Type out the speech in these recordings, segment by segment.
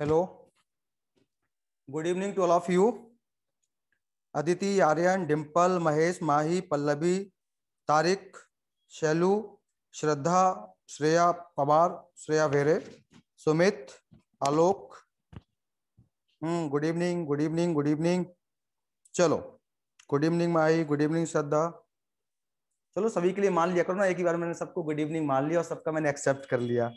Hello, good evening to all of you. Aditi, Aryan, Dimple, Mahesh, Mahi, Pallavi, Tariq, Shailu, Shraddha, Shreya Pawar, Shreya Vere, Sumit, Alok. Good evening, good evening, good evening. चलो, good evening Mahi, good evening Shraddha. चलो, सभी के लिए मान लिया करो ना, एक ही बार मैंने सबको गुड इवनिंग मान लिया और सबका मैंने एक्सेप्ट कर लिया।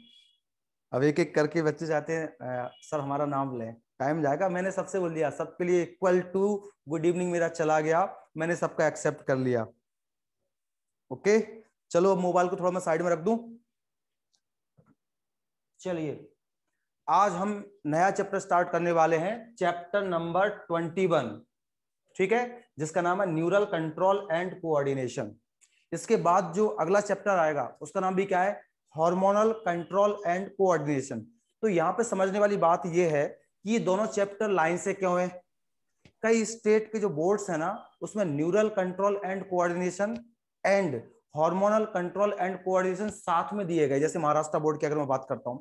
अब एक एक करके बच्चे चाहते हैं सर हमारा नाम लें, टाइम जाएगा। मैंने सबसे बोल दिया, सबके लिए इक्वल टू गुड इवनिंग मेरा चला गया, मैंने सबका एक्सेप्ट कर लिया। ओके, चलो अब मोबाइल को थोड़ा मैं साइड में रख दूं। चलिए, आज हम नया चैप्टर स्टार्ट करने वाले हैं, चैप्टर नंबर 21। ठीक है, जिसका नाम है न्यूरल कंट्रोल एंड कोऑर्डिनेशन। इसके बाद जो अगला चैप्टर आएगा उसका नाम भी क्या है, हार्मोनल कंट्रोल एंड कोऑर्डिनेशन। तो यहां पे समझने वाली बात यह है कि ये दोनों चैप्टर लाइन से क्यों है। कई स्टेट के जो बोर्ड्स है ना, उसमें neural control and coordination and hormonal control and coordination साथ में दिए गए। जैसे महाराष्ट्र बोर्ड की अगर मैं बात करता हूं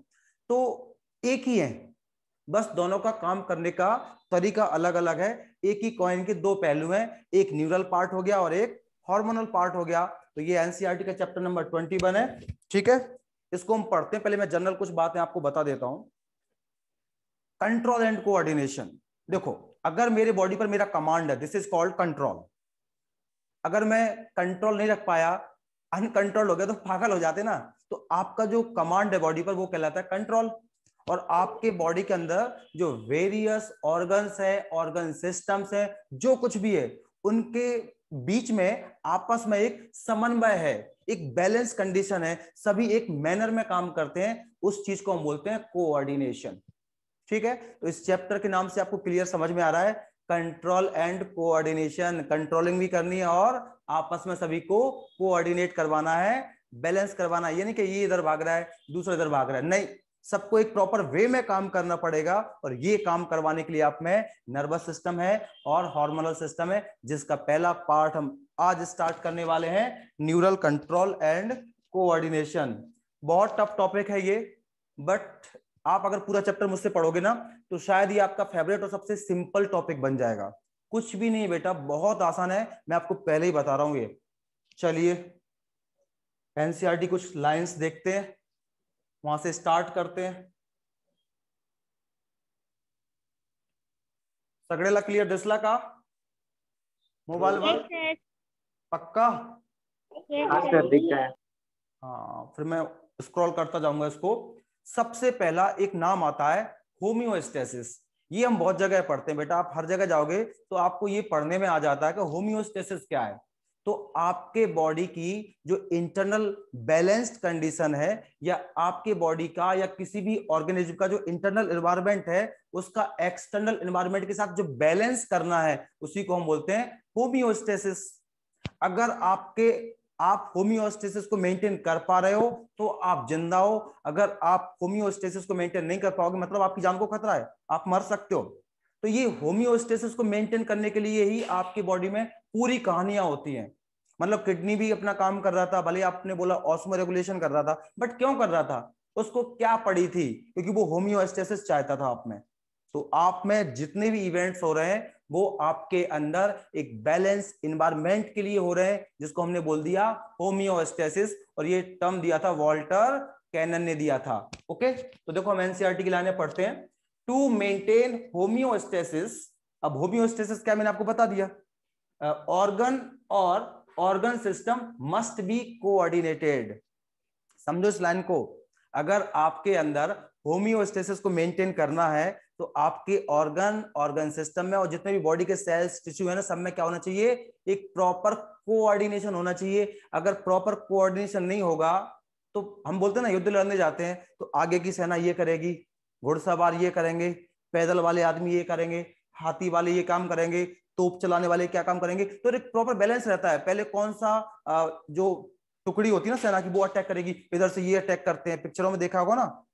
तो एक ही है, बस दोनों का काम करने का तरीका अलग अलग है। एक ही कॉइन के दो पहलू हैं, एक न्यूरल पार्ट हो गया और एक हार्मोनल पार्ट हो गया। तो ये एनसीईआरटी का चैप्टर नंबर 21 है। ठीक है, इसको हम पढ़ते हैं। पहले मैं जनरल कुछ बातें आपको बता देता हूं। कंट्रोल एंड कोऑर्डिनेशन, देखो अगर मेरे बॉडी पर मेरा कमांड है, दिस इज कॉल्ड कंट्रोल। अगर मैं कंट्रोल नहीं रख पाया, अनकंट्रोल हो गया तो पागल हो जाते ना। तो आपका जो कमांड है बॉडी पर वो कहलाता है कंट्रोल। और आपके बॉडी के अंदर जो वेरियस ऑर्गन्स है, ऑर्गन सिस्टम्स है, जो कुछ भी है, उनके बीच में आपस में एक समन्वय है, एक बैलेंस कंडीशन है, सभी एक मैनर में काम करते हैं। उस चीज को हम बोलते हैं कोऑर्डिनेशन। ठीक है, तो इस चैप्टर के नाम से आपको क्लियर समझ में आ रहा है, कंट्रोल एंड कोऑर्डिनेशन। कंट्रोलिंग भी करनी है और आपस में सभी को कोऑर्डिनेट करवाना है, बैलेंस करवाना है। ये नहीं कि ये इधर भाग रहा है दूसरा इधर भाग रहा है, नहीं, सबको एक प्रॉपर वे में काम करना पड़ेगा। और ये काम करवाने के लिए आप में नर्वस सिस्टम है और हार्मोनल सिस्टम है, जिसका पहला पार्ट हम आज स्टार्ट करने वाले हैं, न्यूरल कंट्रोल एंड कोऑर्डिनेशन। बहुत टफ टॉपिक है ये, बट आप अगर पूरा चैप्टर मुझसे पढ़ोगे ना तो शायद ये आपका फेवरेट और सबसे सिंपल टॉपिक बन जाएगा। कुछ भी नहीं बेटा, बहुत आसान है, मैं आपको पहले ही बता रहा हूं ये। चलिए एनसीईआरटी कुछ लाइंस देखते हैं, वहां से स्टार्ट करते हैं। सगड़ेला क्लियर दिसला का मोबाइल वर पक्का? हाँ, फिर मैं स्क्रॉल करता जाऊंगा इसको। सबसे पहला एक नाम आता है होम्योस्टेसिस। ये हम बहुत जगह पढ़ते हैं बेटा, आप हर जगह जाओगे तो आपको ये पढ़ने में आ जाता है कि होम्योस्टेसिस क्या है। तो आपके बॉडी की जो इंटरनल बैलेंस्ड कंडीशन है, या आपके बॉडी का या किसी भी ऑर्गेनिज्म का जो इंटरनल एनवायरनमेंट है, उसका एक्सटर्नल एनवायरनमेंट के साथ जो बैलेंस करना है, उसी को हम बोलते हैं होम्योस्टेसिस। अगर आप होम्योस्टेसिस को मेंटेन कर पा रहे हो तो आप जिंदा हो। अगर आप होम्योस्टेसिस को मेंटेन नहीं कर पाओगे मतलब आपकी जान को खतरा है, आप मर सकते हो। तो ये होम्योस्टेसिस को मेंटेन करने के लिए ही आपकी बॉडी में पूरी कहानियां होती हैं। मतलब किडनी भी अपना काम कर रहा था, भले आपने बोला ऑस्मो रेगुलेशन कर रहा था, बट क्यों कर रहा था, उसको क्या पड़ी थी, क्योंकि वो होम्योस्टेसिस चाहता था आप में। तो आप में जितने भी इवेंट्स हो रहे हैं वो आपके अंदर एक बैलेंस इन्वायरमेंट के लिए हो रहे हैं, जिसको हमने बोल दिया होम्योस्टेसिस। और ये टर्म दिया था वॉल्टर कैनन ने दिया था। ओके, तो देखो हम एनसीईआरटी की लाइनें पढ़ते हैं। टू मेंटेन होम्योस्टेसिस, अब होम्योस्टेसिस क्या मैंने आपको बता दिया, ऑर्गन और organ system must be coordinated. समझो इस लाइन को, अगर आपके अंदर होम्योस्टेसिस को मेंटेन करना है तो आपके ऑर्गन सिस्टम में और जितने भी बॉडी के सेल्स टिश्यू है ना, सब में क्या होना चाहिए, एक प्रॉपर कोऑर्डिनेशन होना चाहिए। अगर प्रॉपर कोऑर्डिनेशन नहीं होगा तो हम बोलते हैं ना, युद्ध लड़ने जाते हैं तो आगे की सेना ये करेगी, घुड़सवार ये करेंगे, पैदल वाले आदमी ये करेंगे, हाथी वाले ये काम करेंगे, तोप चलाने वाले क्या काम करेंगे। तो एक प्रॉपर बैलेंस रहता है। पहले कौन सा जो टुकड़ी होती है ना सेना की, वो अटैक करेगी, इधर से ये अटैक करते हैं। पिक्चरों में देखा होगा ना,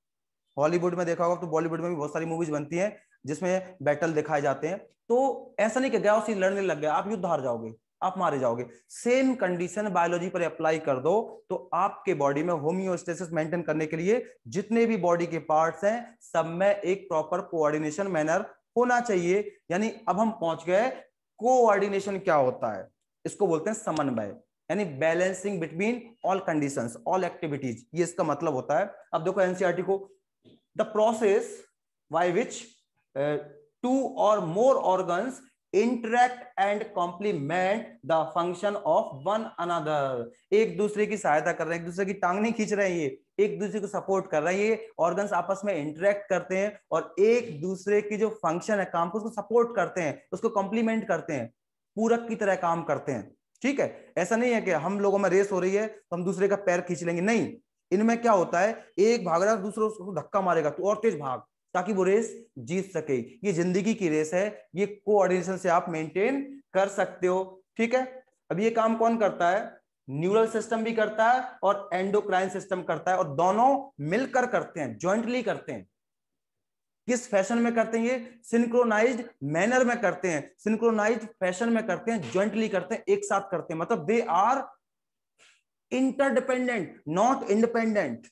हॉलीवुड में देखा होगा, तो बॉलीवुड में भी बहुत सारी मूवीज बनती हैं जिसमें बैटल दिखाए जाते हैं। तो ऐसा नहीं कि गया उसी लड़ने लग गया, आप युद्ध हार जाओगे, आप मारे जाओगे। सेम कंडीशन बायोलॉजी पर अप्लाई कर दो तो आपके बॉडी में होम्योस्टेसिस मेंटेन करने के लिए जितने भी बॉडी के पार्ट्स हैं सब में एक प्रॉपर कोऑर्डिनेशन मैनर होना चाहिए। यानी अब हम पहुंच गए कोऑर्डिनेशन क्या होता है, इसको बोलते हैं समन्वय, यानी balancing between all conditions all activities, ये इसका मतलब होता है। अब देखो एनसीईआरटी को, the process by which two और more organs interact and complement the function of one another. एक दूसरे की सहायता कर रहे हैं, एक दूसरे की टांग नहीं खींच रहे हैं, ये एक दूसरे को सपोर्ट कर रहे हैं, ये ऑर्गन्स आपस में इंटरेक्ट करते हैं और एक दूसरे की जो फंक्शन है काम को उसको सपोर्ट करते हैं, उसको कॉम्प्लीमेंट करते हैं, पूरक की तरह काम करते हैं। ठीक है, ऐसा नहीं है कि हम लोगों में रेस हो रही है तो हम दूसरे का पैर खींच लेंगे, नहीं। इनमें क्या होता है, एक भाग रहा है दूसरा उसको धक्का मारेगा तो और तेज भाग, ताकि वो रेस जीत सके। ये जिंदगी की रेस है, ये कोऑर्डिनेशन से आप मेंटेन कर सकते हो। ठीक है, अब ये काम कौन करता है, न्यूरल सिस्टम भी करता है और एंडोक्राइन सिस्टम करता है, और दोनों मिलकर करते हैं, ज्वाइंटली करते हैं। किस फैशन में करते हैं, ये सिंक्रोनाइज्ड मैनर में करते हैं, सिंक्रोनाइज्ड फैशन में करते हैं, ज्वाइंटली करते हैं, एक साथ करते हैं, मतलब they are interdependent not independent.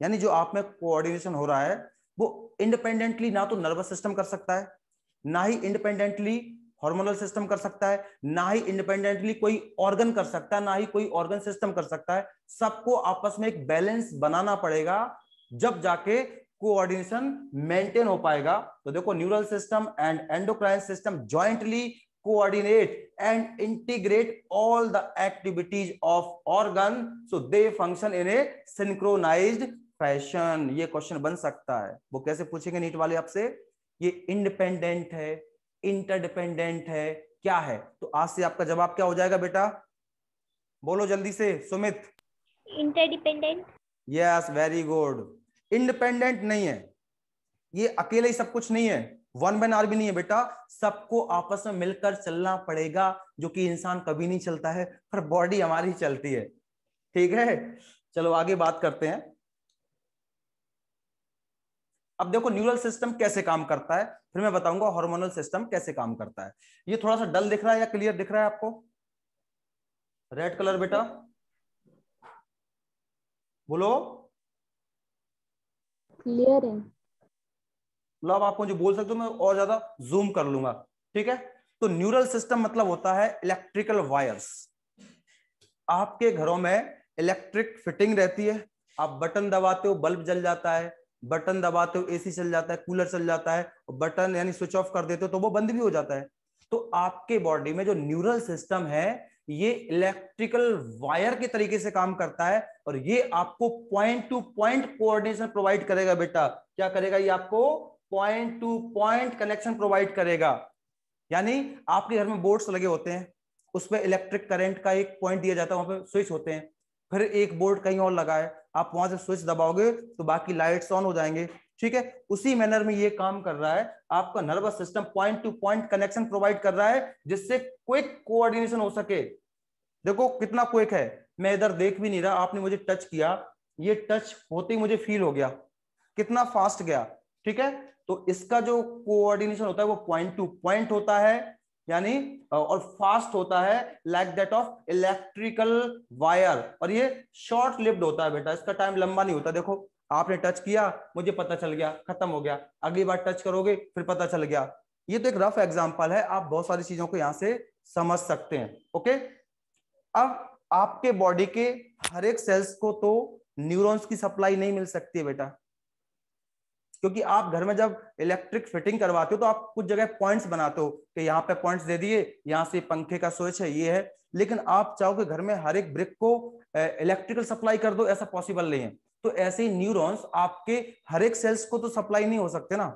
यानी जो आप में कोऑर्डिनेशन हो रहा है वो इंडिपेंडेंटली ना तो नर्वस सिस्टम कर सकता है, ना ही इंडिपेंडेंटली हार्मोनल सिस्टम कर सकता है, ना ही इंडिपेंडेंटली कोई ऑर्गन कर सकता है, ना ही कोई ऑर्गन सिस्टम कर सकता है। सबको आपस में एक बैलेंस बनाना पड़ेगा, जब जाके कोऑर्डिनेशन मेंटेन हो पाएगा। तो देखो, neural system and endocrine system jointly coordinate and integrate all the activities of organ so they function in a synchronized fashion। ये क्वेश्चन बन सकता है, वो कैसे पूछेंगे नीट वाले आपसे, ये इंडिपेंडेंट है, इंटरडिपेंडेंट है, क्या है? तो आज से आपका जवाब क्या हो जाएगा बेटा, बोलो जल्दी से Sumit. Interdependent. Yes, very good. Independent नहीं है, ये अकेले ही सब कुछ नहीं है, वन मैन आर्मी नहीं है बेटा, सबको आपस में मिलकर चलना पड़ेगा, जो कि इंसान कभी नहीं चलता है, पर बॉडी हमारी चलती है। ठीक है, चलो आगे बात करते हैं। अब देखो न्यूरल सिस्टम कैसे काम करता है, फिर मैं बताऊंगा हार्मोनल सिस्टम कैसे काम करता है। ये थोड़ा सा डल दिख रहा है या क्लियर दिख रहा है आपको? रेड कलर बेटा बोलो। क्लियर है। मतलब आप मुझे बोल सकते हो, मैं और ज्यादा जूम कर लूंगा। ठीक है, तो न्यूरल सिस्टम मतलब होता है इलेक्ट्रिकल वायर्स। आपके घरों में इलेक्ट्रिक फिटिंग रहती है, आप बटन दबाते हो बल्ब जल जाता है, बटन दबाते हो एसी चल जाता है, कूलर चल जाता है, बटन यानी स्विच ऑफ कर देते हो तो वो बंद भी हो जाता है। तो आपके बॉडी में जो न्यूरल सिस्टम है ये इलेक्ट्रिकल वायर के तरीके से काम करता है, और ये आपको point two point coordination provide करेगा बेटा। क्या करेगा ये आपको? Point two point connection provide करेगा। यानी आपके घर में बोर्ड्स लगे होते हैं, उसमें इलेक्ट्रिक करंट का एक पॉइंट दिया जाता है, वहां पे स्विच होते हैं, फिर एक बोर्ड कहीं और लगा है, आप वहां से स्विच दबाओगे तो बाकी लाइट्स ऑन हो जाएंगे। ठीक है, उसी मैनर में ये काम कर रहा है, आपका nervous system point two point connection provide कर रहा है, जिससे क्विक कोऑर्डिनेशन हो सके। देखो कितना क्विक है, मैं इधर देख भी नहीं रहा, आपने मुझे टच किया, ये टच होते ही मुझे फील हो गया, कितना फास्ट गया। ठीक है, तो इसका जो कोऑर्डिनेशन होता है वो पॉइंट टू पॉइंट होता है, यानी और फास्ट होता है, like that of electrical wire, और ये शॉर्ट लिव्ड होता है बेटा, इसका टाइम लंबा नहीं होता। देखो आपने टच किया, मुझे पता चल गया, खत्म हो गया, अगली बार टच करोगे फिर पता चल गया। ये तो एक रफ एग्जांपल है, आप बहुत सारी चीजों को यहां से समझ सकते हैं। ओके, अब आपके बॉडी के हर एक सेल्स को तो न्यूरॉन्स की सप्लाई नहीं मिल सकती है बेटा, क्योंकि आप घर में जब इलेक्ट्रिक फिटिंग करवाते हो तो आप कुछ जगह पॉइंट्स बनाते हो कि यहाँ पे पॉइंट्स दे दिए, यहाँ से पंखे का स्विच है, ये है, लेकिन आप चाहो कि घर में हर एक ब्रिक को इलेक्ट्रिकल सप्लाई कर दो, ऐसा पॉसिबल नहीं है। तो ऐसे ही न्यूरॉन्स आपके हर एक सेल्स को तो सप्लाई नहीं हो सकते ना।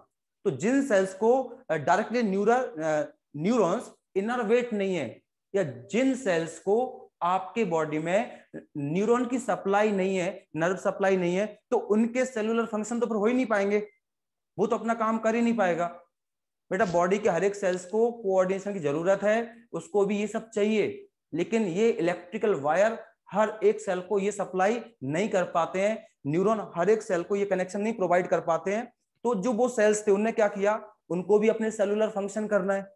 तो जिन सेल्स को डायरेक्टली न्यूरॉन्स इनरवेट नहीं है, या जिन सेल्स को आपके बॉडी में न्यूरॉन की सप्लाई नहीं है, नर्व सप्लाई नहीं है, तो उनके सेलुलर फंक्शन तो फिर हो ही नहीं पाएंगे, वो तो अपना काम कर ही नहीं पाएगा। बेटा बॉडी के हर एक सेल्स को कोऑर्डिनेशन की जरूरत है, उसको भी ये सब चाहिए, लेकिन ये इलेक्ट्रिकल वायर हर एक सेल को ये सप्लाई नहीं कर पाते हैं, न्यूरॉन हर एक सेल को ये कनेक्शन नहीं प्रोवाइड कर पाते हैं। तो जो वो सेल्स थे उनने क्या किया, उनको भी अपने सेलुलर फंक्शन करना है,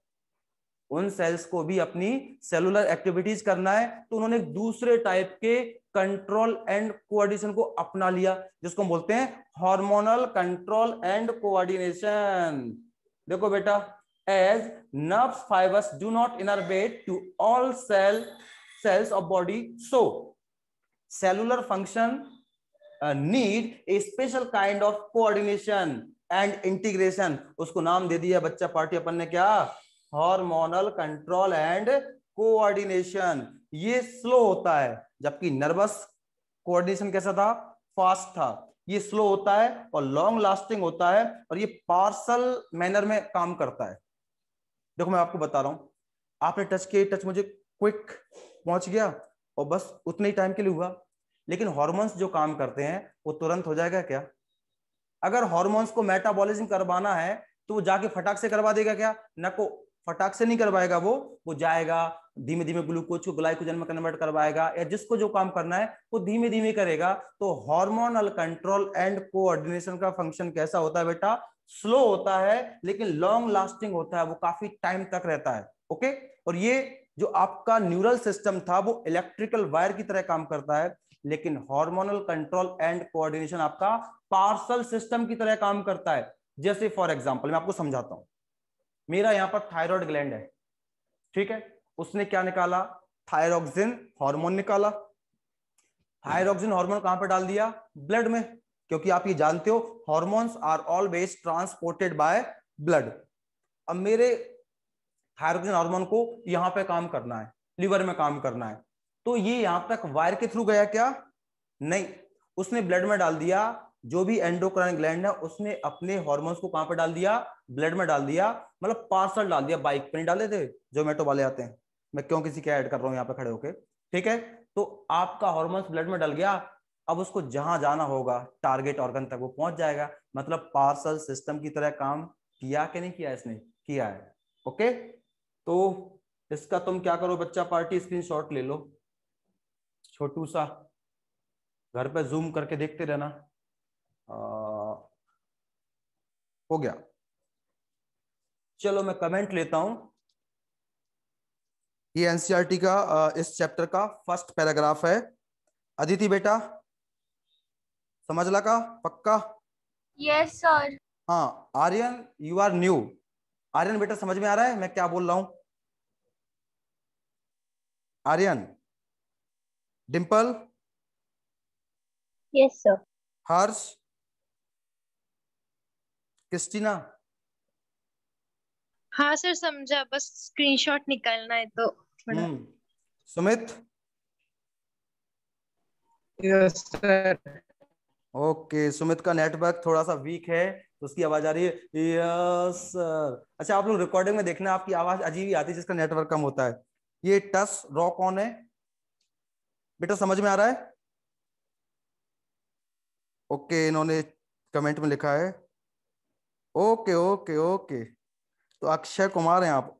उन सेल्स को भी अपनी सेलुलर एक्टिविटीज करना है, तो उन्होंने एक दूसरे टाइप के कंट्रोल एंड कोऑर्डिनेशन को अपना लिया, जिसको हम बोलते हैं हार्मोनल कंट्रोल एंड कोऑर्डिनेशन। देखो बेटा, as nerves fibres do not innervate to all cells of body, so cellular function need a special kind of coordination and integration। उसको नाम दे दिया बच्चा पार्टी अपन ने, क्या? Hormonal control and coordination. ये slow होता है, जबकि नर्वस कोऑर्डिनेशन कैसा था? फास्ट था। ये स्लो होता है और लॉन्ग लास्टिंग होता है, और ये पार्सल मैनर में काम करता है। देखो मैं आपको बता रहा हूं, आपने टच किया, टच मुझे क्विक पहुंच गया और बस उतने ही टाइम के लिए हुआ। लेकिन हॉर्मोन्स जो काम करते हैं वो तुरंत हो जाएगा क्या? अगर हॉर्मोन्स को मेटाबॉलिज्म करवाना है तो वो जाके फटाक से करवा देगा क्या? न को फटाक से नहीं करवाएगा, वो जाएगा धीमे धीमे ग्लूकोज को ग्लाइकोजन में कन्वर्ट करवाएगा, या जिसको जो काम करना है वो धीमे धीमे करेगा। तो हार्मोनल कंट्रोल एंड कोऑर्डिनेशन का फंक्शन कैसा होता है बेटा? स्लो होता है, लेकिन लॉन्ग लास्टिंग होता है, वो काफी टाइम तक रहता है। ओके, और ये जो आपका न्यूरल सिस्टम था वो इलेक्ट्रिकल वायर की तरह काम करता है, लेकिन हार्मोनल कंट्रोल एंड कोऑर्डिनेशन आपका पार्सल सिस्टम की तरह काम करता है। जैसे फॉर एग्जांपल मैं आपको समझाता हूं, मेरा यहां पर थायराइड ग्लैंड है, ठीक है, उसने क्या निकाला? थायरोक्सिन हार्मोन निकाला। थायरोक्सिन हार्मोन कहां पर डाल दिया? ब्लड में, क्योंकि आप ये जानते हो hormones are always transported by blood. अब मेरे थायरोक्सिन हार्मोन को यहां पे काम करना है, लिवर में काम करना है, तो ये यहां तक वायर के थ्रू गया क्या? नहीं, उसने ब्लड में डाल दिया। जो भी एंडोक्राइन ग्लैंड है उसने अपने हार्मोन्स को कहां पे डाल दिया? ब्लड में डाल दिया, मतलब पार्सल डाल दिया। बाइक पे नहीं डाले थे जोमेटो वाले आते हैं, मैं क्यों किसी के ऐड कर रहा हूं यहाँ पे खड़े होके, ठीक है? तो आपका हार्मोन्स ब्लड में डल गया, अब उसको जहां जाना होगा टारगेट ऑर्गन तक वो पहुंच जाएगा। मतलब पार्सल सिस्टम की तरह काम किया कि नहीं किया? इसने किया है। ओके, तो इसका तुम क्या करो बच्चा पार्टी, स्क्रीनशॉट ले लो छोटू सा, घर पे जूम करके देखते रहना। हो गया। चलो मैं कमेंट लेता हूं। ये एनसीईआरटी का इस चैप्टर का फर्स्ट पैराग्राफ है। अदिति बेटा समझ लगा पक्का? Yes sir. हाँ Aryan, you are new. Aryan बेटा समझ में आ रहा है मैं क्या बोल रहा हूं? Aryan, Dimple, yes sir. Harsh, Christina, हाँ सर समझा, बस स्क्रीनशॉट निकालना है तो थोड़ा। Sumit, yes sir. Okay, Sumit का नेटवर्क थोड़ा सा वीक है तो उसकी आवाज आ रही है यस सर। अच्छा आप लोग रिकॉर्डिंग में देखना, आपकी आवाज अजीब ही आती है जिसका नेटवर्क कम होता है। ये टस रॉ कौन है बेटा, समझ में आ रहा है? ओके, इन्होंने कमेंट में लिखा है। ओके ओके ओके, तो अक्षय कुमार हैं आप।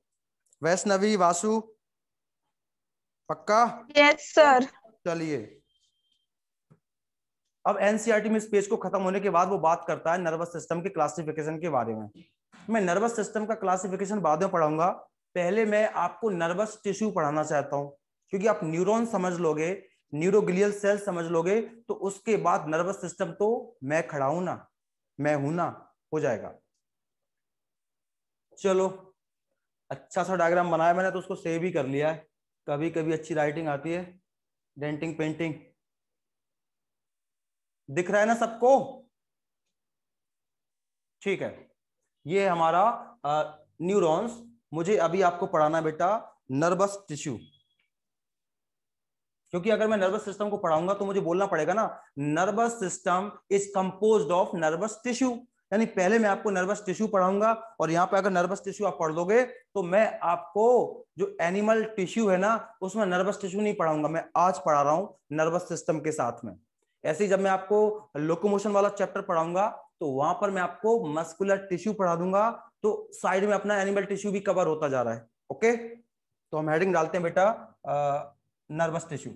वैष्णवी, वासु, पक्का? Yes sir. चलिए, अब एनसीईआरटी में इस पेज को खत्म होने के बाद वो बात करता है नर्वस सिस्टम के क्लासिफिकेशन के बारे में। मैं नर्वस सिस्टम का क्लासिफिकेशन बाद में पढ़ाऊंगा, पहले मैं आपको नर्वस टिश्यू पढ़ाना चाहता हूं, क्योंकि आप न्यूरॉन समझ लोगे, न्यूरोग्लियल सेल समझ लोगे, तो उसके बाद नर्वस सिस्टम तो मैं खड़ा हूं ना, मैं हूं ना, हो जाएगा। चलो, अच्छा सा डायग्राम बनाया मैंने तो उसको सेव ही कर लिया है, कभी कभी अच्छी राइटिंग आती है, डेंटिंग पेंटिंग। दिख रहा है ना सबको? ठीक है, ये हमारा न्यूरॉन्स। मुझे अभी आपको पढ़ाना बेटा नर्वस टिश्यू, क्योंकि अगर मैं नर्वस सिस्टम को पढ़ाऊंगा तो मुझे बोलना पड़ेगा ना, nervous system is composed of nervous tissue. यानी पहले मैं आपको नर्वस टिश्यू पढ़ाऊंगा, और यहां पे अगर नर्वस टिश्यू आप पढ़ लोगे तो मैं आपको जो एनिमल टिश्यू है ना उसमें नर्वस टिश्यू नहीं पढ़ाऊंगा, मैं आज पढ़ा रहा हूं नर्वस सिस्टम के साथ में। ऐसे ही जब मैं आपको लोकोमोशन वाला चैप्टर पढ़ाऊंगा तो वहां पर मैं आपको मस्कुलर टिश्यू पढ़ा दूंगा, तो साइड में अपना एनिमल टिश्यू भी कवर होता जा रहा है। ओके, तो हम हेडिंग डालते हैं बेटा nervous tissue.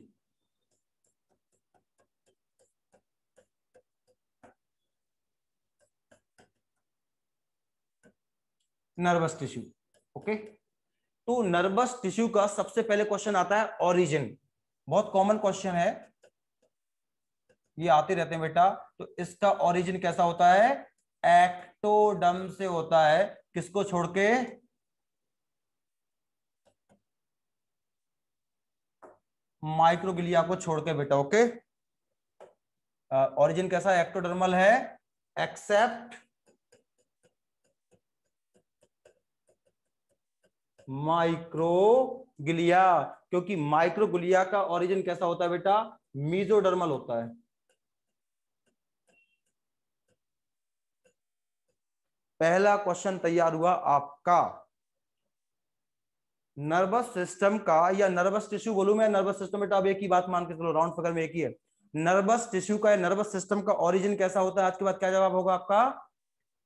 Nervous tissue, okay. तो नर्वस टिश्यू का सबसे पहले क्वेश्चन आता है ओरिजिन। बहुत कॉमन क्वेश्चन है, ये आते रहते हैं बेटा। तो इसका ओरिजिन कैसा होता है? एक्टोडर्म से होता है। किसको छोड़ के? माइक्रोग्लिया को छोड़ के बेटा। ओके, ओरिजिन कैसा है? एक्टोडर्मल है, एक्सेप्ट माइक्रोग्लिया। क्योंकि माइक्रोग्लिया का ओरिजिन कैसा होता है बेटा? मीजोडर्मल होता है। पहला क्वेश्चन तैयार हुआ आपका। नर्वस सिस्टम का, या नर्वस टिश्यू बोलूं मैं, नर्वस सिस्टम बेटा अब एक ही बात मान के चलो, राउंड फिगर में एक ही है। नर्वस टिश्यू का या नर्वस सिस्टम का ओरिजिन कैसा होता है? आज के बाद क्या जवाब होगा आपका?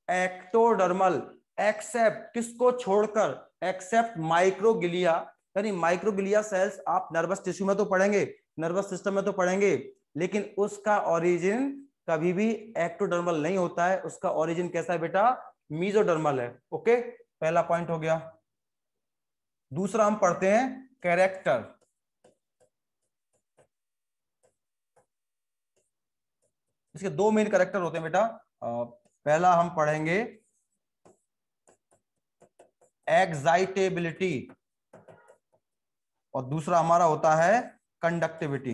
एक्टोडर्मल। एक्सेप्ट, किसको छोड़कर? Except microglia. यानी माइक्रोग्लिया सेल्स आप नर्वस टिश्यू में तो पढ़ेंगे, नर्वस सिस्टम में तो पढ़ेंगे, लेकिन उसका ओरिजिन कभी भी एक्टोडर्मल नहीं होता है। उसका ओरिजिन कैसा है बेटा? मीजोडर्मल है। ओके, पहला पॉइंट हो गया। दूसरा हम पढ़ते हैं कैरेक्टर। इसके दो मेन कैरेक्टर होते हैं बेटा। पहला हम पढ़ेंगे एक्साइटेबिलिटी, और दूसरा हमारा होता है कंडक्टिविटी।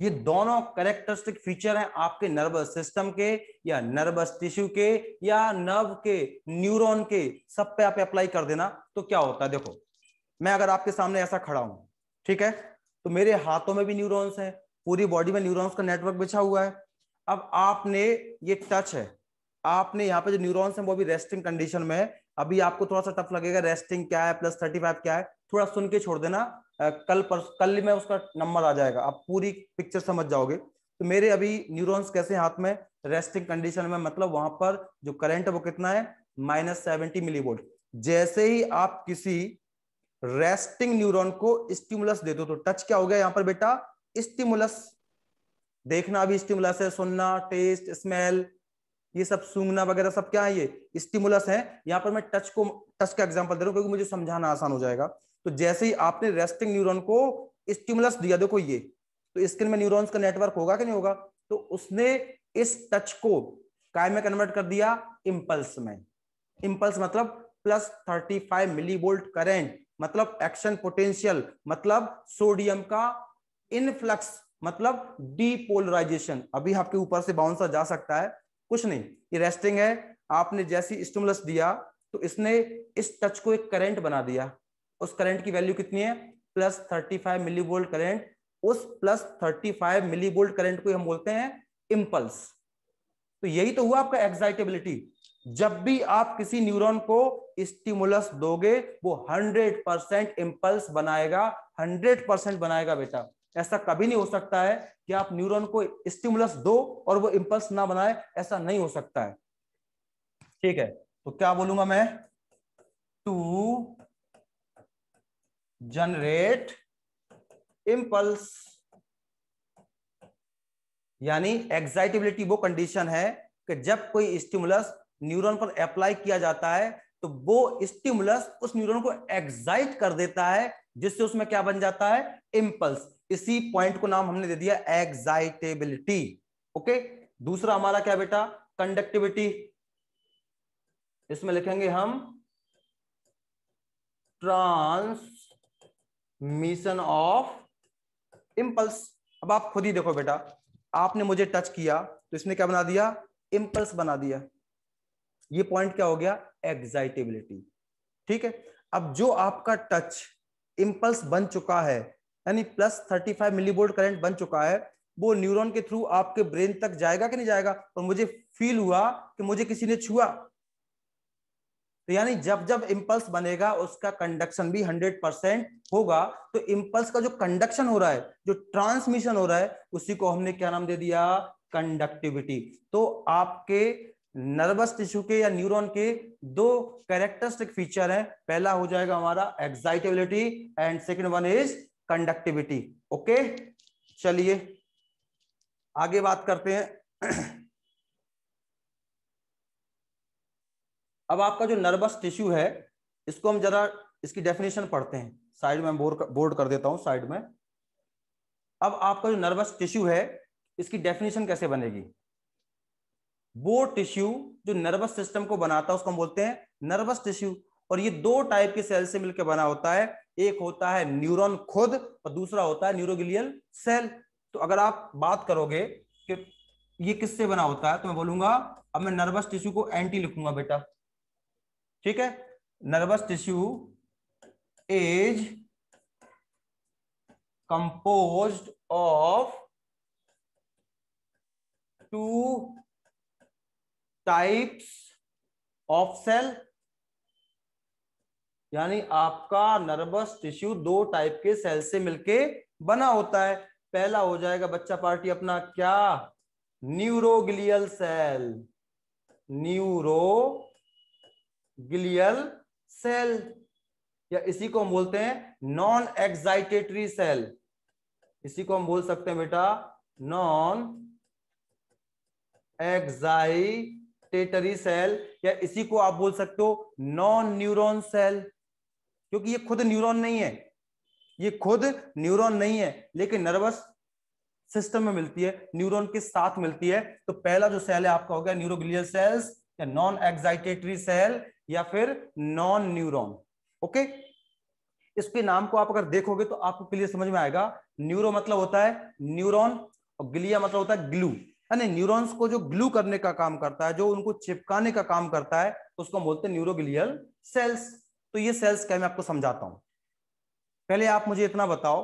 ये दोनों कैरेक्टरिस्टिक फीचर हैं आपके नर्वस सिस्टम के, या नर्वस टिश्यू के, या नर्व के, न्यूरॉन के, सब पे आप अप्लाई कर देना तो क्या होता है। देखो, मैं अगर आपके सामने ऐसा खड़ा हूं, ठीक है, तो मेरे हाथों में भी न्यूरॉन्स हैं, पूरी बॉडी में न्यूरॉन्स का नेटवर्क बिछा हुआ है। अब आपने, ये टच है, आपने यहाँ पे जो न्यूरॉन्स हैं वो भी रेस्टिंग कंडीशन में है। अभी आपको थोड़ा सा टफ लगेगा, रेस्टिंग क्या है, +35 क्या है, थोड़ा सुन के छोड़ देना। कल में उसका नंबर आ जाएगा, आप पूरी पिक्चर समझ जाओगे। तो मेरे अभी न्यूरॉन्स कैसे हाथ में? रेस्टिंग कंडीशन में, मतलब वहां पर जो करंट है वो कितना है? -70 मिलीवोल्ट। जैसे ही आप किसी रेस्टिंग न्यूरॉन को स्टिमुलस दे दो, तो टच क्या हो गया यहाँ पर बेटा? स्टिमुलस। देखना भी स्टिमुलस है, सुनना, टेस्ट, स्मेल, ये सब सूंघना वगैरह सब क्या है? ये स्टिमुलस है। यहाँ पर मैं टच का एग्जांपल दे रहा हूं क्योंकि मुझे समझाना आसान हो जाएगा। तो जैसे ही आपने रेस्टिंग न्यूरॉन को स्टिमुलस दिया, देखो ये, तो स्किन में न्यूरॉन्स का नेटवर्क होगा कि नहीं होगा? तो उसने इस टच को काय में कन्वर्ट कर दिया? इंपल्स में। इंपल्स मतलब +35 मिलीवोल्ट करंट, मतलब एक्शन पोटेंशियल, मतलब सोडियम का इनफ्लक्स, मतलब डीपोलराइजेशन। अभी आपके ऊपर से बाउंसर जा सकता है, कुछ नहीं, ये रेस्टिंग है। आपने जैसी स्टिमुलस दिया तो इसने इस टच को एक करंट बना दिया। उस करंट की वैल्यू कितनी है? +35 मिलीवोल्ट करंट। उस +35 मिलीवोल्ट करंट को हम बोलते हैं इंपल्स। तो यही तो हुआ आपका एक्साइटेबिलिटी। जब भी आप किसी न्यूरॉन को स्टिमुलस दोगे, वो 100% इंपल्स बनाएगा, 100% बनाएगा बेटा। ऐसा कभी नहीं हो सकता है कि आप न्यूरॉन को स्टिमुलस दो और वो इंपल्स ना बनाए, ऐसा नहीं हो सकता है। ठीक है, तो क्या बोलूंगा मैं? टू जनरेट इंपल्स, यानी एक्साइटेबिलिटी वो कंडीशन है कि जब कोई स्टिमुलस न्यूरॉन पर अप्लाई किया जाता है तो वो स्टिमुलस उस न्यूरॉन को एक्साइट कर देता है, जिससे उसमें क्या बन जाता है? इंपल्स। इसी पॉइंट को नाम हमने दे दिया एक्साइटेबिलिटी। ओके, दूसरा हमारा क्या बेटा? कंडक्टिविटी। इसमें लिखेंगे हम ट्रांसमिशन ऑफ इंपल्स। अब आप खुद ही देखो बेटा, आपने मुझे टच किया तो इसने क्या बना दिया? इंपल्स बना दिया। ये पॉइंट क्या हो गया? एक्साइटेबिलिटी। ठीक है, अब जो आपका टच इंपल्स बन चुका है, यानी +35 मिलीवोल्ट करंट बन चुका है, वो न्यूरॉन के थ्रू आपके ब्रेन तक जाएगा कि नहीं जाएगा? और मुझे फील हुआ कि मुझे किसी ने छुआ, तो यानी जब जब इंपल्स बनेगा उसका कंडक्शन भी 100% होगा। तो इंपल्स का जो कंडक्शन हो रहा है, जो ट्रांसमिशन हो रहा है, उसी को हमने क्या नाम दे दिया? कंडक्टिविटी। तो आपके नर्वस टिश्यू के या न्यूरॉन के दो कैरेक्टरिस्टिक फीचर हैं। पहला हो जाएगा हमारा excitability and second one is conductivity. Okay, चलिए आगे बात करते हैं। अब आपका जो नर्वस टिश्यू है, इसको हम जरा इसकी डेफिनेशन पढ़ते हैं। साइड में बोर्ड कर देता हूं साइड में। अब आपका जो नर्वस टिश्यू है, इसकी डेफिनेशन कैसे बनेगी? वो टिश्यू जो नर्वस सिस्टम को बनाता है उसको हम बोलते हैं नर्वस टिश्यू। और ये दो टाइप के सेल से मिलकर बना होता है। एक होता है न्यूरॉन खुद और दूसरा होता है न्यूरोग्लियल सेल। तो अगर आप बात करोगे कि ये किससे बना होता है, तो मैं बोलूंगा, अब मैं नर्वस टिश्यू को एंटी लिखूंगा बेटा, ठीक है। Nervous tissue is composed of two types of cell. यानी आपका नर्वस टिश्यू दो टाइप के सेल से मिलके बना होता है। पहला हो जाएगा बच्चा पार्टी अपना क्या? Neuroglial cell. न्यूरोग्लियल सेल, या इसी को हम बोलते हैं नॉन एक्साइटेटरी सेल। इसी को हम बोल सकते हैं बेटा नॉन एक्साइटेटरी सेल, या इसी को आप बोल सकते हो नॉन न्यूरॉन सेल। क्योंकि ये खुद न्यूरॉन नहीं है, ये खुद न्यूरॉन नहीं है, लेकिन नर्वस सिस्टम में मिलती है, न्यूरॉन के साथ मिलती है। तो पहला जो सेल है आपका हो गया न्यूरोग्लियल सेल्स, या नॉन एक्साइटेटरी सेल, या फिर नॉन न्यूरॉन। ओके, इसके नाम को आप अगर देखोगे तो आपको क्लियर समझ में आएगा। न्यूरो मतलब होता है न्यूरॉन, और ग्लिया मतलब होता है ग्लू, यानी न्यूरॉन्स को जो ग्लू करने का काम करता है, जो उनको चिपकाने का काम करता है, तो उसको हम बोलते हैं न्यूरोग्लियल सेल्स। तो ये सेल्स क्या, मैं आपको समझाता हूं। पहले आप मुझे इतना बताओ,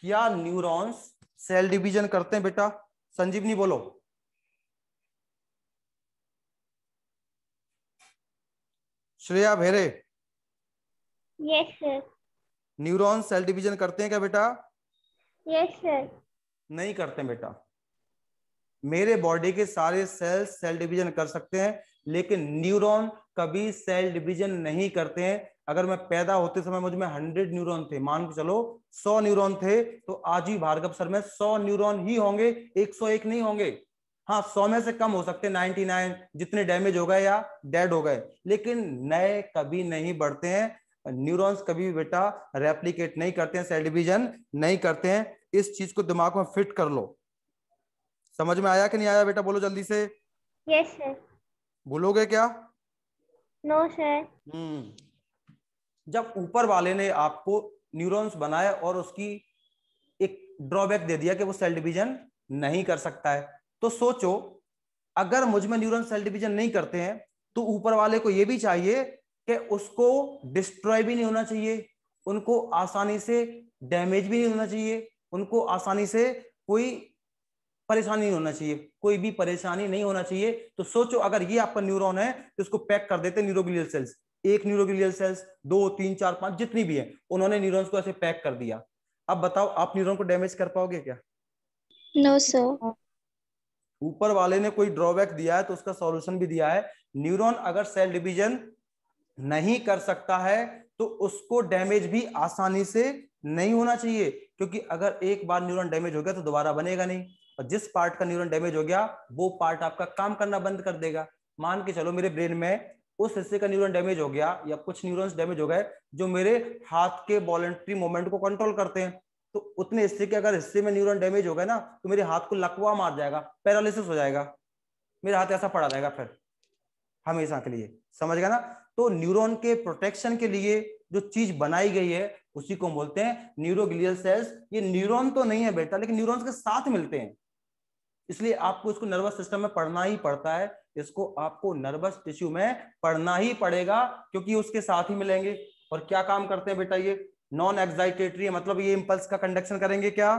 क्या न्यूरॉन्स सेल डिवीजन करते हैं बेटा? संजीवनी बोलो। Shreya Bhere, yes sir. Neuron cell division करते हैं क्या बेटा? Yes sir. नहीं करते हैं बेटा। मेरे बॉडी के सारे सेल्स सेल डिवीजन कर सकते हैं, लेकिन न्यूरॉन कभी सेल डिवीजन नहीं करते हैं। अगर मैं पैदा होते समय मुझ में 100 न्यूरॉन थे, मान के चलो 100 न्यूरॉन थे, तो आज ही भार्गव सर में 100 न्यूरॉन ही होंगे, 101 नहीं होंगे। हाँ, 100 में से कम हो सकते, 99 जितने डैमेज हो गए या डेड हो गए, लेकिन नए कभी नहीं बढ़ते हैं। न्यूरॉन्स कभी बेटा रेप्लिकेट नहीं करते हैं, सेल डिवीजन नहीं करते हैं। इस चीज को दिमाग में फिट कर लो। समझ में आया कि नहीं आया बेटा? बोलो जल्दी से। Yes sir. भूलोगे क्या? No sir. जब ऊपर वाले ने आपको न्यूरॉन्स बनाया और उसकी एक ड्रॉबैक दे दिया कि वो सेल डिवीजन नहीं कर सकता है, तो सोचो, अगर मुझ में न्यूरॉन सेल डिवीजन नहीं करते हैं, तो ऊपर वाले को यह भी चाहिए कि उसको डिस्ट्रॉय भी नहीं होना चाहिए, उनको आसानी से डैमेज भी नहीं होना चाहिए, उनको आसानी से कोई परेशानी नहीं होना चाहिए, कोई भी परेशानी नहीं होना चाहिए। तो सोचो, अगर ये आपका न्यूरॉन है तो इसको पैक कर देते न्यूरोग्लियल सेल्स। एक न्यूरोग्लियल सेल्स, 2 3 4 5 जितनी भी है, उन्होंने न्यूरॉन्स को ऐसे पैक कर दिया। अब बताओ, आप न्यूरॉन को डैमेज कर पाओगे क्या? No sir. ऊपर वाले ने कोई ड्रॉबैक दिया है तो उसका सॉल्यूशन भी दिया है। न्यूरॉन अगर सेल डिवीजन नहीं कर सकता है तो उसको डैमेज भी आसानी से नहीं होना चाहिए, क्योंकि अगर एक बार न्यूरॉन डैमेज हो गया तो दोबारा बनेगा नहीं, और जिस पार्ट का न्यूरॉन डैमेज हो गया वो पार्ट आपका काम करना बंद कर देगा। मान के चलो मेरे ब्रेन में उस हिस्से का न्यूरॉन डैमेज हो गया, या कुछ न्यूरॉन्स डैमेज हो गए जो मेरे हाथ के वॉलंटरी मूवमेंट को कंट्रोल करते हैं, तो उतने हिस्से के अगर हिस्से में न्यूरॉन डैमेज हो गए ना, तो मेरे हाथ को लकवा मार जाएगा, पैरालिसिस हो जाएगा, मेरा हाथ ऐसा पड़ा रहेगा फिर हमेशा के लिए। समझ गया ना? तो न्यूरॉन के प्रोटेक्शन के लिए जो चीज बनाई गई है उसी को बोलते हैं न्यूरोग्लियल सेल्स। ये न्यूरॉन तो नहीं है बेटा, लेकिन न्यूरॉन्स के साथ मिलते हैं, इसलिए आपको इसको नर्वस सिस्टम में पढ़ना ही पड़ता है। इसको आपको नर्वस टिश्यू में पढ़ना ही पड़ेगा, क्योंकि उसके साथ ही मिलेंगे। और क्या काम करते हैं बेटा? ये नॉन एक्साइटेटरी है, मतलब ये इंपल्स का कंडक्शन करेंगे क्या?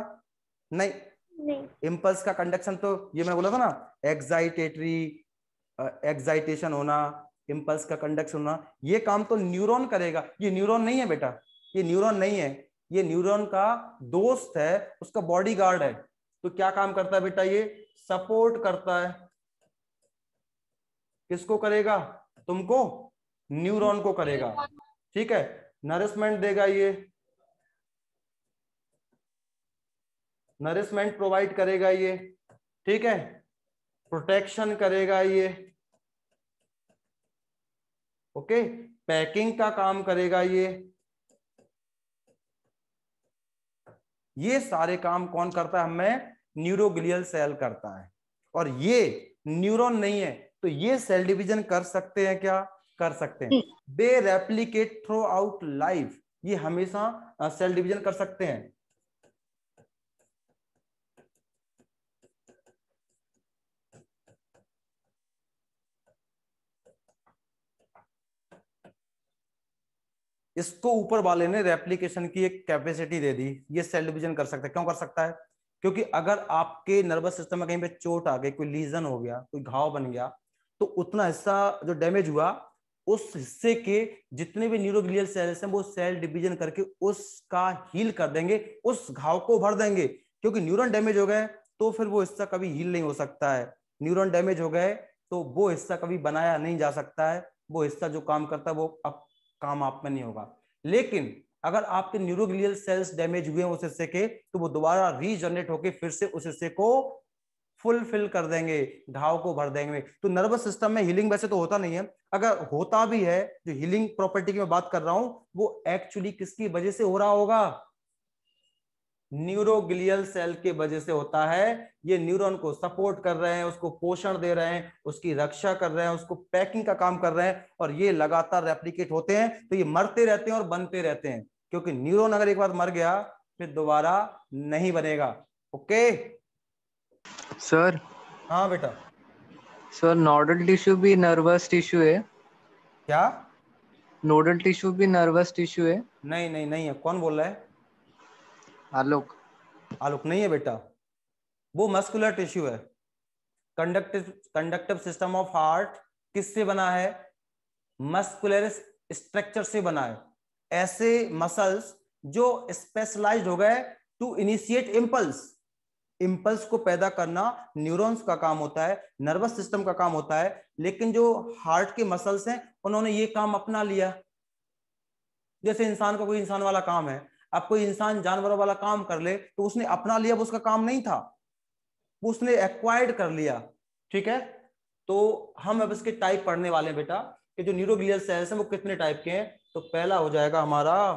नहीं। नहीं। इंपल्स का कंडक्शन तो ये मैं बोला था ना, एक्साइटेटरी, एक्साइटेशन होना, इंपल्स का कंडक्शन होना, ये काम तो न्यूरॉन करेगा। ये न्यूरॉन नहीं है बेटा, ये न्यूरॉन नहीं है, ये न्यूरॉन का दोस्त है, उसका बॉडीगार्ड है। तो क्या काम करता है बेटा? ये सपोर्ट करता है। किसको करेगा? तुमको, न्यूरॉन को करेगा, ठीक है। नरिशमेंट देगा, ये नरिशमेंट प्रोवाइड करेगा ये, ठीक है। प्रोटेक्शन करेगा ये, ओके, पैकिंग का काम करेगा ये सारे काम कौन करता है? हमें न्यूरोग्लियल सेल करता है। और ये न्यूरॉन नहीं है तो ये सेल डिवीजन कर सकते हैं क्या? कर सकते हैं। दे रेप्लिकेट थ्रू आउट लाइफ, ये हमेशा सेल डिवीजन कर सकते हैं। इसको ऊपर वाले ने रेप्लिकेशन की एक कैपेसिटी दे दी, ये सेल डिवीजन कर सकता है। क्यों कर सकता है? क्योंकि अगर आपके नर्वस सिस्टम में कहीं पे चोट आ गई, कोई लीजन हो गया, कोई घाव बन गया, तो उतना हिस्सा जो डैमेज हुआ उस हिस्से के जितने भी न्यूरोग्लियल सेल्स हैं वो सेल डिवीजन करके उसका हील कर देंगे, उस घाव को भर देंगे। क्योंकि न्यूरॉन डैमेज हो गए तो फिर वो हिस्सा कभी हील नहीं हो सकता है। न्यूरॉन डैमेज हो गए तो वो हिस्सा कभी बनाया नहीं जा सकता है। वो हिस्सा जो काम करता है वो अब काम आप में नहीं होगा। लेकिन अगर आपके न्यूरोग्लियल सेल्स डैमेज हुए हैं उस हिस्से के, तो वो दोबारा रीजनरेट होकर फिर से उस हिस्से को फुलफिल कर देंगे, घाव को भर देंगे। तो नर्वस सिस्टम में हीलिंग वैसे तो होता नहीं है, अगर होता भी है, जो हीलिंग प्रॉपर्टी की मैं बात कर रहा हूं वो एक्चुअली किसकी वजह से हो रहा होगा? न्यूरोग्लियल सेल के वजह से होता है। ये न्यूरॉन को सपोर्ट कर रहे हैं, उसको पोषण दे रहे हैं, उसकी रक्षा कर रहे हैं, उसको पैकिंग का काम कर रहे हैं, और ये लगातार रेप्लिकेट होते हैं। तो ये मरते रहते हैं और बनते रहते हैं, क्योंकि न्यूरॉन अगर एक बार मर गया फिर दोबारा नहीं बनेगा। Okay sir. हाँ बेटा। सर नोडल टिश्यू भी नर्वस टिश्यू है? क्या? नोडल टिश्यू भी नर्वस टिश्यू है? नहीं नहीं नहीं है। कौन बोल रहा है? आलोक। आलोक नहीं है बेटा, वो मस्कुलर टिश्यू है। कंडक्टिव सिस्टम ऑफ हार्ट किससे बना है? मस्कुलर स्ट्रक्चर से बना है। ऐसे मसल्स जो स्पेशलाइज्ड हो गए टू इनिशिएट इंपल्स, इंपल्स को पैदा करना न्यूरॉन्स का काम होता है, नर्वस सिस्टम का काम होता है। लेकिन जो हार्ट के मसल्स हैं उन्होंने ये काम अपना लिया। जैसे इंसान का कोई इंसान वाला काम है, अब कोई इंसान जानवरों वाला काम कर ले तो उसने अपना लिया, वो उसका काम नहीं था, वो उसने एक्वायर्ड कर लिया। ठीक है, तो हम अब इसके टाइप पढ़ने वाले हैं बेटा कि जो न्यूरोग्लियल सेल्स हैं वो कितने टाइप के हैं। तो पहला हो जाएगा हमारा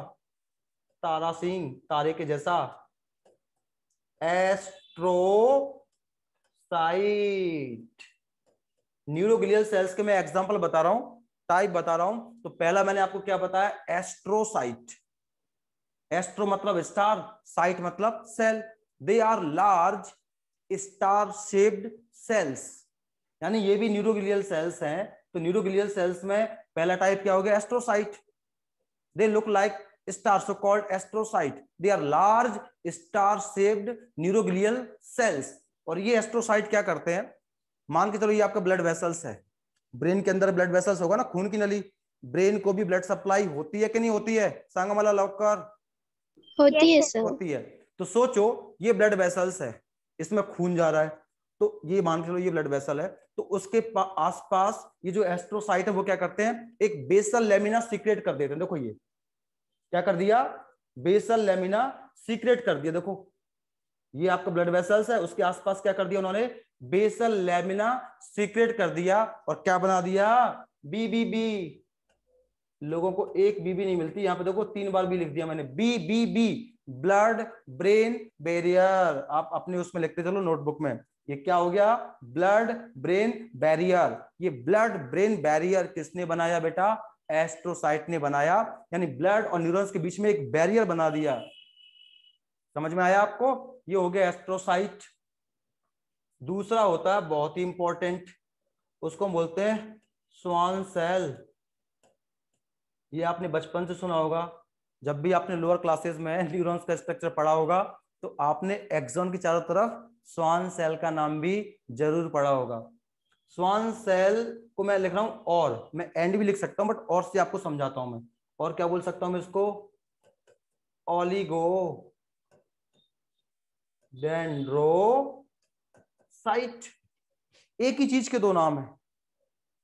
तारा सिंह, तारे के जैसा, एस्ट्रोसाइट। न्यूरोग्लियल सेल्स के मैं एग्जांपल बता रहा हूं, टाइप बता रहा हूं। तो पहला मैंने आपको क्या बताया? एस्ट्रोसाइट। एस्ट्रो मतलब स्टार, साइट मतलब cell. They are large star shaped cells, यानी ये भी न्यूरोग्लियल सेल्स हैं। तो न्यूरोग्लियल सेल्स में पहला टाइप क्या हो गया? Astrocyte. They look like star, so called astrocyte. They are large star shaped neuroglial cells. और ये एस्ट्रोसाइट क्या करते हैं? मान के चलो ये आपका ब्लड वेसल्स है, ब्रेन के अंदर ब्लड वेसल्स होगा ना, खून की नली। ब्रेन को भी ब्लड सप्लाई होती है कि नहीं होती है? सांगमाला लौकर होती है सर। होती है। तो सोचो ये ब्लड वेसल्स है, इसमें खून जा रहा है, तो ये मान के चलो ये ब्लड वेसल है, तो उसके आसपास ये जो एस्ट्रोसाइट है वो क्या करते हैं? एक बेसल लेमिना सीक्रेट कर देते हैं। देखो ये क्या कर दिया? बेसल लेमिना सीक्रेट कर दिया। देखो ये आपका ब्लड वेसल्स है, उसके आसपास क्या कर दिया उन्होंने? बेसल लेमिना सीक्रेट कर दिया। और क्या बना दिया? बीबीबी। लोगों को एक बीबी नहीं मिलती, यहां पे देखो 3 बार भी लिख दिया मैंने, बीबीबी, ब्लड ब्रेन बैरियर। आप अपने उसमें लिखते चलो नोटबुक में। ये क्या हो गया? Blood brain barrier. ये ब्लड ब्रेन बैरियर किसने बनाया बेटा? एस्ट्रोसाइट ने बनाया, यानी ब्लड और न्यूरॉन्स के बीच में एक बैरियर बना दिया। समझ में आया आपको? ये हो गया एस्ट्रोसाइट। दूसरा होता है बहुत ही इंपॉर्टेंट, उसको बोलते हैं स्वान सेल। ये आपने बचपन से सुना होगा, जब भी आपने लोअर क्लासेस में न्यूरॉन्स का स्ट्रक्चर पढ़ा होगा तो आपने एक्सॉन की चारों तरफ स्वान सेल का नाम भी जरूर पढ़ा होगा। स्वान सेल को मैं लिख रहा हूं, और मैं एंड भी लिख सकता हूं, बट और से आपको समझाता हूं मैं। और क्या बोल सकता हूं मैं इसको? ऑलिगो डेंड्रोसाइट। एक ही चीज के दो नाम है,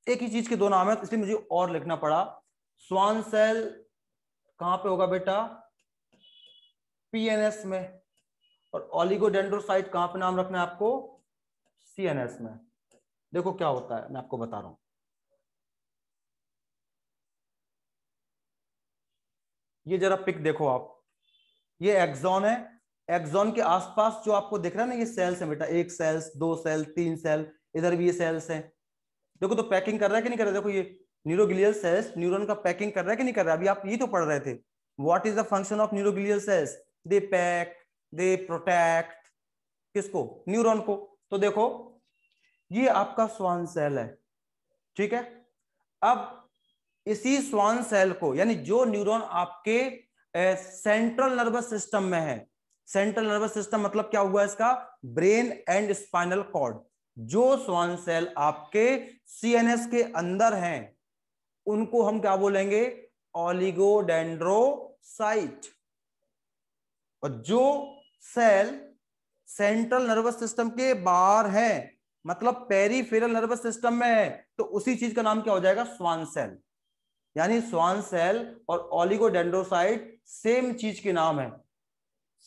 एक ही चीज के दो नाम है, इसलिए मुझे और लिखना पड़ा। स्वान सेल कहां पे होगा बेटा? पीएनएस में। और ओलिगोडेंड्रोसाइट कहां पे नाम रखना है आपको? सीएनएस में। देखो क्या होता है, मैं आपको बता रहा हूं। ये जरा पिक देखो आप, ये एक्सॉन है, एक्सॉन के आसपास जो आपको दिख रहा है ना, ये सेल्स है बेटा, एक सेल्स, दो सेल, तीन सेल, इधर भी ये सेल्स हैं। देखो तो पैकिंग कर रहा है कि नहीं कर रहा है, देखो ये न्यूरोग्लियल सेल्स न्यूरॉन का पैकिंग कर रहा है कि नहीं कर रहा है। अभी आप ये तो पढ़ रहे थे, what is the function of neuroglial sales, they pack, they protect किसको, न्यूरॉन को। तो देखो ये आपका स्वान सेल है, ठीक है। अब इसी स्वान सेल को, यानी जो न्यूरॉन आपके सेंट्रल नर्वस सिस्टम में है, सेंट्रल नर्वस सिस्टम मतलब क्या हुआ इसका, ब्रेन एंड स्पाइनल कॉर्ड, जो स्वान सेल आपके सीएनएस के अंदर हैं उनको हम क्या बोलेंगे, ओलिगोडेंड्रोसाइट। और जो सेल सेंट्रल नर्वस सिस्टम के बाहर है, मतलब पेरीफेरल नर्वस सिस्टम में है, तो उसी चीज का नाम क्या हो जाएगा, स्वान सेल। यानी स्वान सेल और ओलिगोडेंड्रोसाइट सेम चीज के नाम है,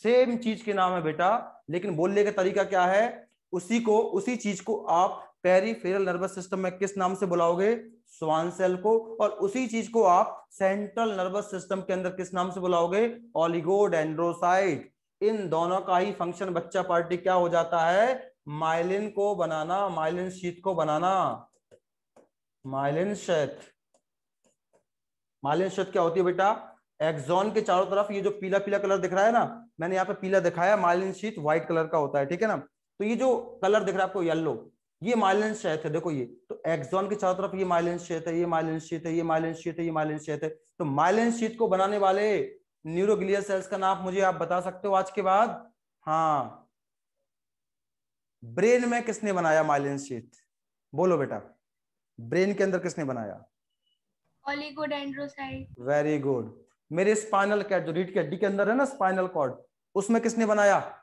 सेम चीज के नाम है बेटा, लेकिन बोलने का तरीका क्या है, उसी चीज को आप पेरीफेरल नर्वस सिस्टम में किस नाम से बुलाओगे, स्वान सेल को, और उसी चीज को आप सेंट्रल नर्वस सिस्टम के अंदर किस नाम से बुलाओगे, ओलिगोडेंड्रोसाइट। इन दोनों का ही फंक्शन बच्चा पार्टी क्या हो जाता है, माइलिन को बनाना, माइलिन शीट को बनाना। माइलिन शीट, माइलिन शीट क्या होती है बेटा, एक्सॉन के चारों तरफ ये जो पीला पीला कलर दिख रहा है ना, मैंने यहाँ पे पीला दिखाया, माइलिन शीट व्हाइट कलर का होता है, ठीक है ना। तो ये जो कलर दिख रहा है आपको येलो, ये माइलिन शीट है, देखो ये तो एक्सॉन के चारों तरफ ये माइलिन शीट है, ये माइलिन शीट है, ये माइलिन शीट है, ये माइलिन शीट है। तो माइलिन शीट को बनाने वाले न्यूरोग्लियल सेल्स का नाम मुझे आप बता सकते हो आज के बाद, हाँ। ब्रेन में किसने बनाया माइलिन शीट, बोलो बेटा, ब्रेन के अंदर किसने बनाया, ओलिगोडेंड्रोसाइट। Very good. मेरे स्पाइनल कॉर्ड, जो रीढ़ की हड्डी के अंदर है ना स्पाइनल कॉर्ड, उसमें किसने बनाया,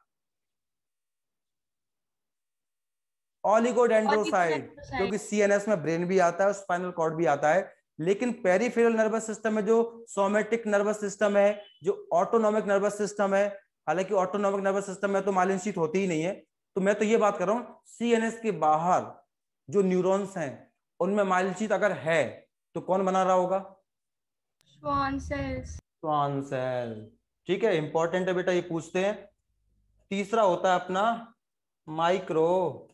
ओलिगोडेंड्रोसाइट, क्योंकि सीएनएस में ब्रेन भी आता है, स्पाइनल कॉर्ड भी आता है। लेकिन पेरिफेरल नर्वस सिस्टम में जो सोमेटिक नर्वस सिस्टम है, जो ऑटोनॉमिक नर्वस सिस्टम है, हालांकि ऑटोनॉमिक नर्वस सिस्टम में तो माइलिन शीट होती ही नहीं है, तो मैं तो ये बात कर रहा हूँ सीएनएस के बाहर जो न्यूरॉन्स हैं उनमें माइलिन शीट अगर है तो कौन बना रहा होगा, स्वान सेल्स। स्वान सेल, ठीक है, इंपॉर्टेंट है बेटा, ये पूछते हैं। तीसरा होता है अपना माइक्रो,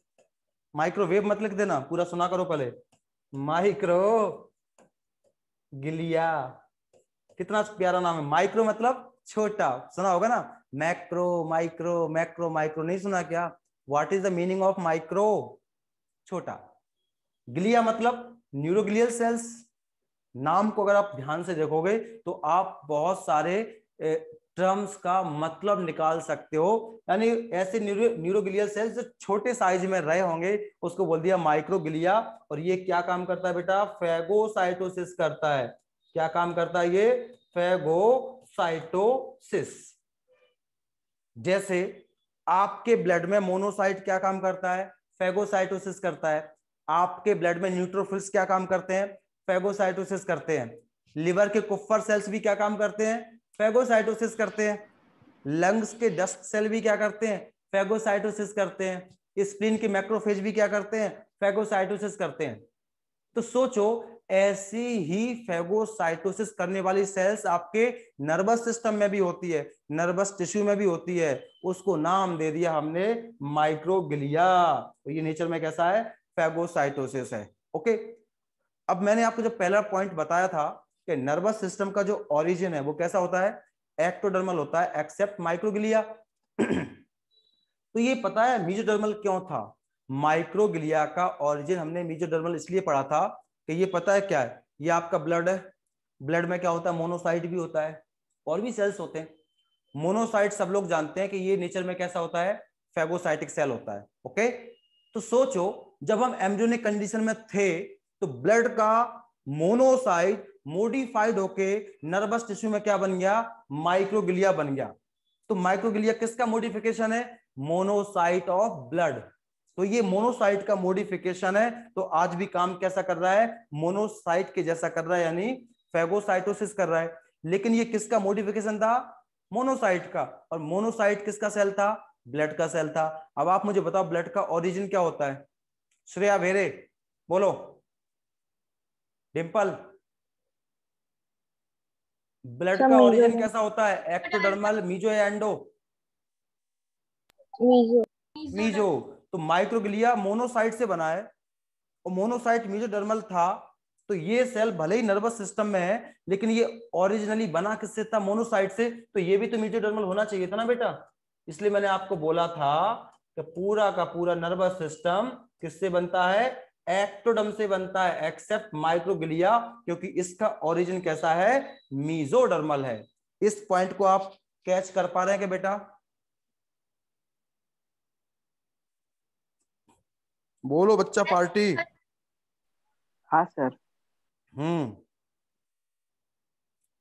माइक्रोवेव मत लिख देना, पूरा सुना करो पहले, माइक्रो गिलिया, कितना प्यारा नाम है, माइक्रो मतलब छोटा, सुना होगा ना, मैक्रो माइक्रो, मैक्रो माइक्रो, नहीं सुना क्या, what is the meaning of micro, छोटा। ग्लिया मतलब न्यूरोग्लियल सेल्स, नाम को अगर आप ध्यान से देखोगे तो आप बहुत सारे टर्म्स का मतलब निकाल सकते हो। यानी ऐसे न्यूरोग्लियल सेल्स जो छोटे साइज में रहे होंगे उसको बोल दिया माइक्रोग्लिया। और ये क्या काम करता है बेटा, फेगोसाइटोसिस करता है। क्या काम करता है ये, फेगोसाइटोसिस। जैसे आपके ब्लड में मोनोसाइट क्या काम करता है, फेगोसाइटोसिस करता है। आपके ब्लड में न्यूट्रोफिल्स क्या काम करते हैं, फेगोसाइटोसिस करते हैं। लिवर के कुफ्फर सेल्स भी क्या काम करते हैं, फेगोसाइटोसिस करते हैं। लंग्स के डस्ट सेल भी क्या करते हैं, फेगोसाइटोसिस करते हैं। स्प्लीन के मैक्रोफेज भी क्या करते हैं, फेगोसाइटोसिस करते हैं। तो सोचो ऐसी ही फेगोसाइटोसिस करने वाली सेल्स आपके नर्वस सिस्टम में भी होती है, नर्वस टिश्यू में भी होती है, उसको नाम दे दिया हमने माइक्रोग्लिया। तो ये नेचर में कैसा है, फेगोसाइटोसिस है। ओके, अब मैंने आपको जो पहला पॉइंट बताया था कि नर्वस सिस्टम का जो ओरिजिन है वो कैसा होता है, एक्टोडर्मल होता है, एक्सेप्ट माइक्रोग्लिया। तो ये पता है मेसोडर्मल क्यों था, माइक्रोग्लिया का ओरिजिन हमने मेसोडर्मल इसलिए पढ़ा था कि ये पता है क्या है, ये आपका ब्लड है, ब्लड में क्या होता है, मोनोसाइट भी होता है और भी सेल्स होते हैं। मोनोसाइट सब लोग जानते हैं कि ये नेचर में कैसा होता है, फेगोसाइटिक सेल होता है। ओके, तो सोचो जब हम एम्ब्रियोनिक कंडीशन में थे तो ब्लड का मोनोसाइट मॉडिफाइड होके नर्वस टिश्यू में क्या बन गया, माइक्रोग्लिया बन गया। तो माइक्रोग्लिया किसका मॉडिफिकेशन है, मोनोसाइट ऑफ ब्लड। तो ये मोनोसाइट का मॉडिफिकेशन है, तो आज भी काम कैसा कर रहा है, मोनोसाइट के जैसा कर रहा है, यानी फेगोसाइटोसिस कर रहा है। लेकिन ये किसका मॉडिफिकेशन था, मोनोसाइट का। और मोनोसाइट किसका सेल था, ब्लड का सेल था। अब आप मुझे बताओ ब्लड का ओरिजिन क्या होता है, श्रेया भेरे बोलो, डिंपल ब्लड सब का मीजो ओरिजिन है। कैसा होता है? एक्टोडर्मल, मीजो या एंडो? मीजो। मीजो। तो माइक्रोग्लिया मोनोसाइट से बना है और मोनोसाइट मीजोडर्मल था। तो ये सेल भले ही नर्वस सिस्टम में है लेकिन ये ओरिजिनली बना किससे था? मोनोसाइट से। तो ये भी तो मीजोडर्मल होना चाहिए था ना बेटा। इसलिए मैंने आपको बोला था कि पूरा का पूरा नर्वस सिस्टम किससे बनता है? एक्टोडर्म से बनता है, एक्सेप्ट माइक्रोग्लिया, क्योंकि इसका ओरिजिन कैसा है? मीजोडर्मल है। इस पॉइंट को आप कैच कर पा रहे हैं क्या बेटा? बोलो बच्चा पार्टी। हाँ sir.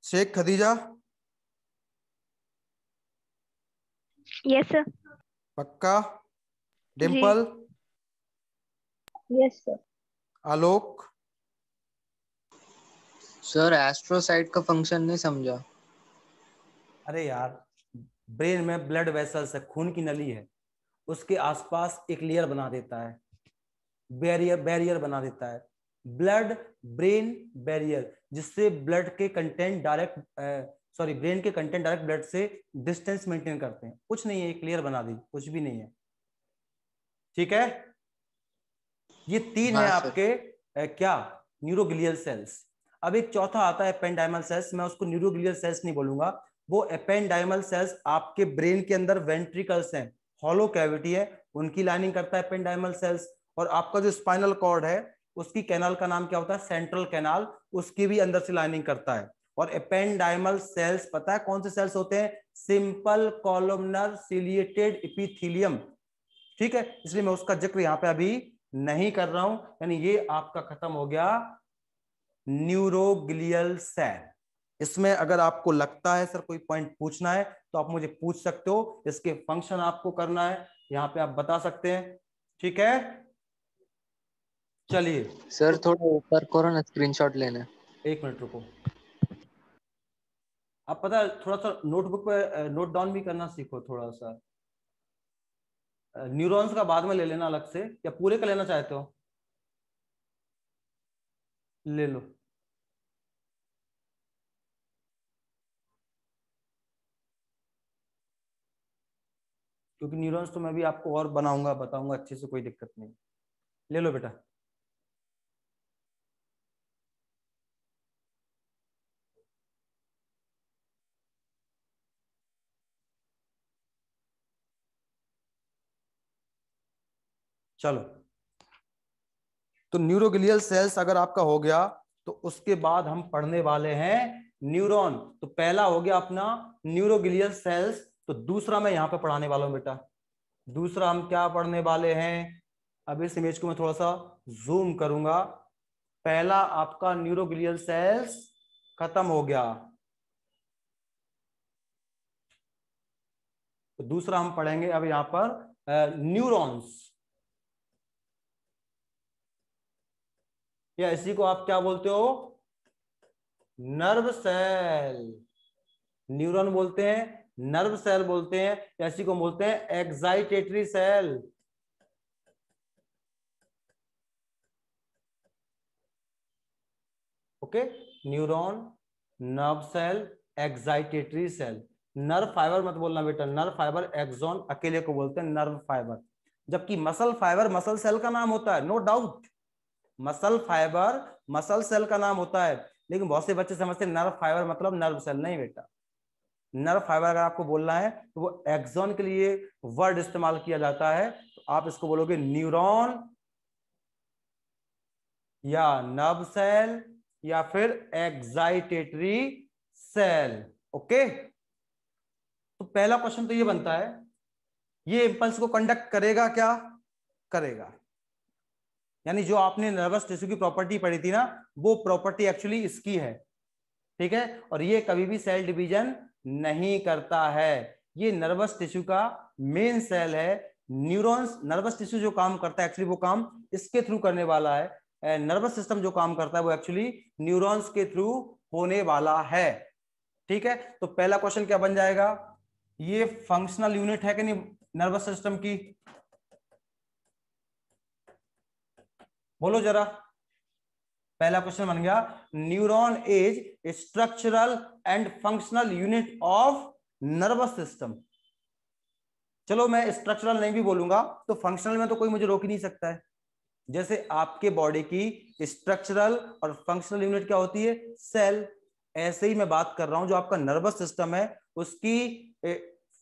Sheikh Khadija, yes sir. पक्का? जी। Dimple, yes sir. Alok, sir astrocyte का फंक्शन नहीं समझा। अरे यार, ब्रेन में ब्लड वेसल्स है, खून की नली है, उसके आसपास एक लेयर बना देता है, बैरियर बैरियर बना देता है, ब्लड ब्रेन बैरियर, जिससे ब्लड के कंटेंट डायरेक्ट ब्रेन के कंटेंट डायरेक्ट ब्लड से डिस्टेंस मेंटेन करते हैं। कुछ नहीं है, एक लेयर बना दी, कुछ भी नहीं है। ठीक है, ये तीन है हाँ सर। आपके क्या? Neuroglial sales. अब एक चौथा आता है एपेंडाइमल सेल्स। मैं उसको न्यूरोग्लियल सेल्स नहीं बोलूंगा, वो एपेंडाइमल सेल्स आपके ब्रेन के अंदर वेंट्रिकल्स हैं, हॉलो कैविटी है, उनकी लाइनिंग करता है एपेंडाइमल सेल्स। और आपका जो स्पाइनल कॉर्ड है उसकी कैनाल का नाम क्या होता है? सेंट्रल कैनाल, उसकी भी अंदर से लाइनिंग करता है। और एपेंडाइमल सेल्स पता है कौन से सेल्स होते हैं? Simple columnar ciliated epithelium. ठीक है, इसलिए मैं उसका जिक्र यहां पे अभी नहीं कर रहा हूं। यानी ये आपका खत्म हो गया न्यूरोग्लियल सेल। इसमें अगर आपको लगता है सर कोई पॉइंट पूछना है तो आप मुझे पूछ सकते हो, इसके फंक्शन आपको करना है यहां पे आप बता सकते हैं। ठीक है, चलिए। सर तो थोड़ा ऊपर करो ना, स्क्रीनशॉट लेना। एक मिनट रुको। आप पता है थोड़ा सा नोटबुक पे नोट डाउन भी करना सीखो थोड़ा सा। न्यूरॉन्स का बाद में ले लेना अलग से, या पूरे का लेना चाहते हो? ले लो। क्योंकि न्यूरॉन्स तो मैं भी आपको और बनाऊंगा, बताऊंगा अच्छे से, कोई दिक्कत नहीं। ले लो बेटा। चलो, तो न्यूरोग्लियल सेल्स अगर आपका हो गया तो उसके बाद हम पढ़ने वाले हैं न्यूरॉन। तो पहला हो गया अपना न्यूरोग्लियल सेल्स। तो दूसरा मैं यहां पे पढ़ाने वाला हूं बेटा। दूसरा हम क्या पढ़ने वाले हैं? अब इस इमेज को मैं थोड़ा सा जूम करूंगा। पहला आपका न्यूरोग्लियल सेल्स खत्म हो गया, तो दूसरा हम पढ़ेंगे अब यहां पर न्यूरॉन्स, या इसी को आप क्या बोलते हो? Nerve cell. न्यूरॉन बोलते हैं, नर्व सेल बोलते हैं, या इसी को बोलते हैं excitatory cell. Okay, neuron, nerve cell, excitatory cell. Nerve fibre मत बोलना बेटा, नर्व फाइबर एक्सॉन अकेले को बोलते हैं नर्व फाइबर। जबकि मसल फाइबर मसल सेल का नाम होता है, no doubt. Muscle fibre muscle cell का नाम होता है, लेकिन बहुत से बच्चे समझते हैं नर्व फाइबर मतलब नर्व सेल। नहीं बेटा, नर्व फाइबर अगर आपको बोलना है तो वो एक्सॉन के लिए वर्ड इस्तेमाल किया जाता है। तो आप इसको बोलोगे न्यूरॉन या नर्व सेल या फिर एक्साइटेटरी सेल। ओके, तो पहला क्वेश्चन तो ये बनता है, ये इंपल्स को कंडक्ट करेगा क्या? करेगा। यानी जो आपने नर्वस टिश्यू की प्रॉपर्टी पढ़ी थी ना, वो प्रॉपर्टी एक्चुअली इसकी है। ठीक है, और ये कभी भी सेल डिवीजन नहीं करता है। ये नर्वस टिश्यू का मेन सेल है। न्यूरॉन्स, नर्वस टिश्यू जो काम करता है एक्चुअली वो काम इसके थ्रू करने वाला है। नर्वस सिस्टम जो काम करता है वो एक्चुअली न्यूरॉन्स के थ्रू होने वाला है। ठीक है, तो पहला क्वेश्चन क्या बन जाएगा? ये फंक्शनल यूनिट है कि नहीं नर्वस सिस्टम की? बोलो जरा, पहला क्वेश्चन बन गया, neuron is structural and functional unit of nervous system. चलो मैं स्ट्रक्चरल नहीं भी बोलूंगा तो फंक्शनल में तो कोई मुझे रोक ही नहीं सकता है। जैसे आपके बॉडी की स्ट्रक्चरल और फंक्शनल यूनिट क्या होती है, सेल, ऐसे ही मैं बात कर रहा हूं जो आपका नर्वस सिस्टम है उसकी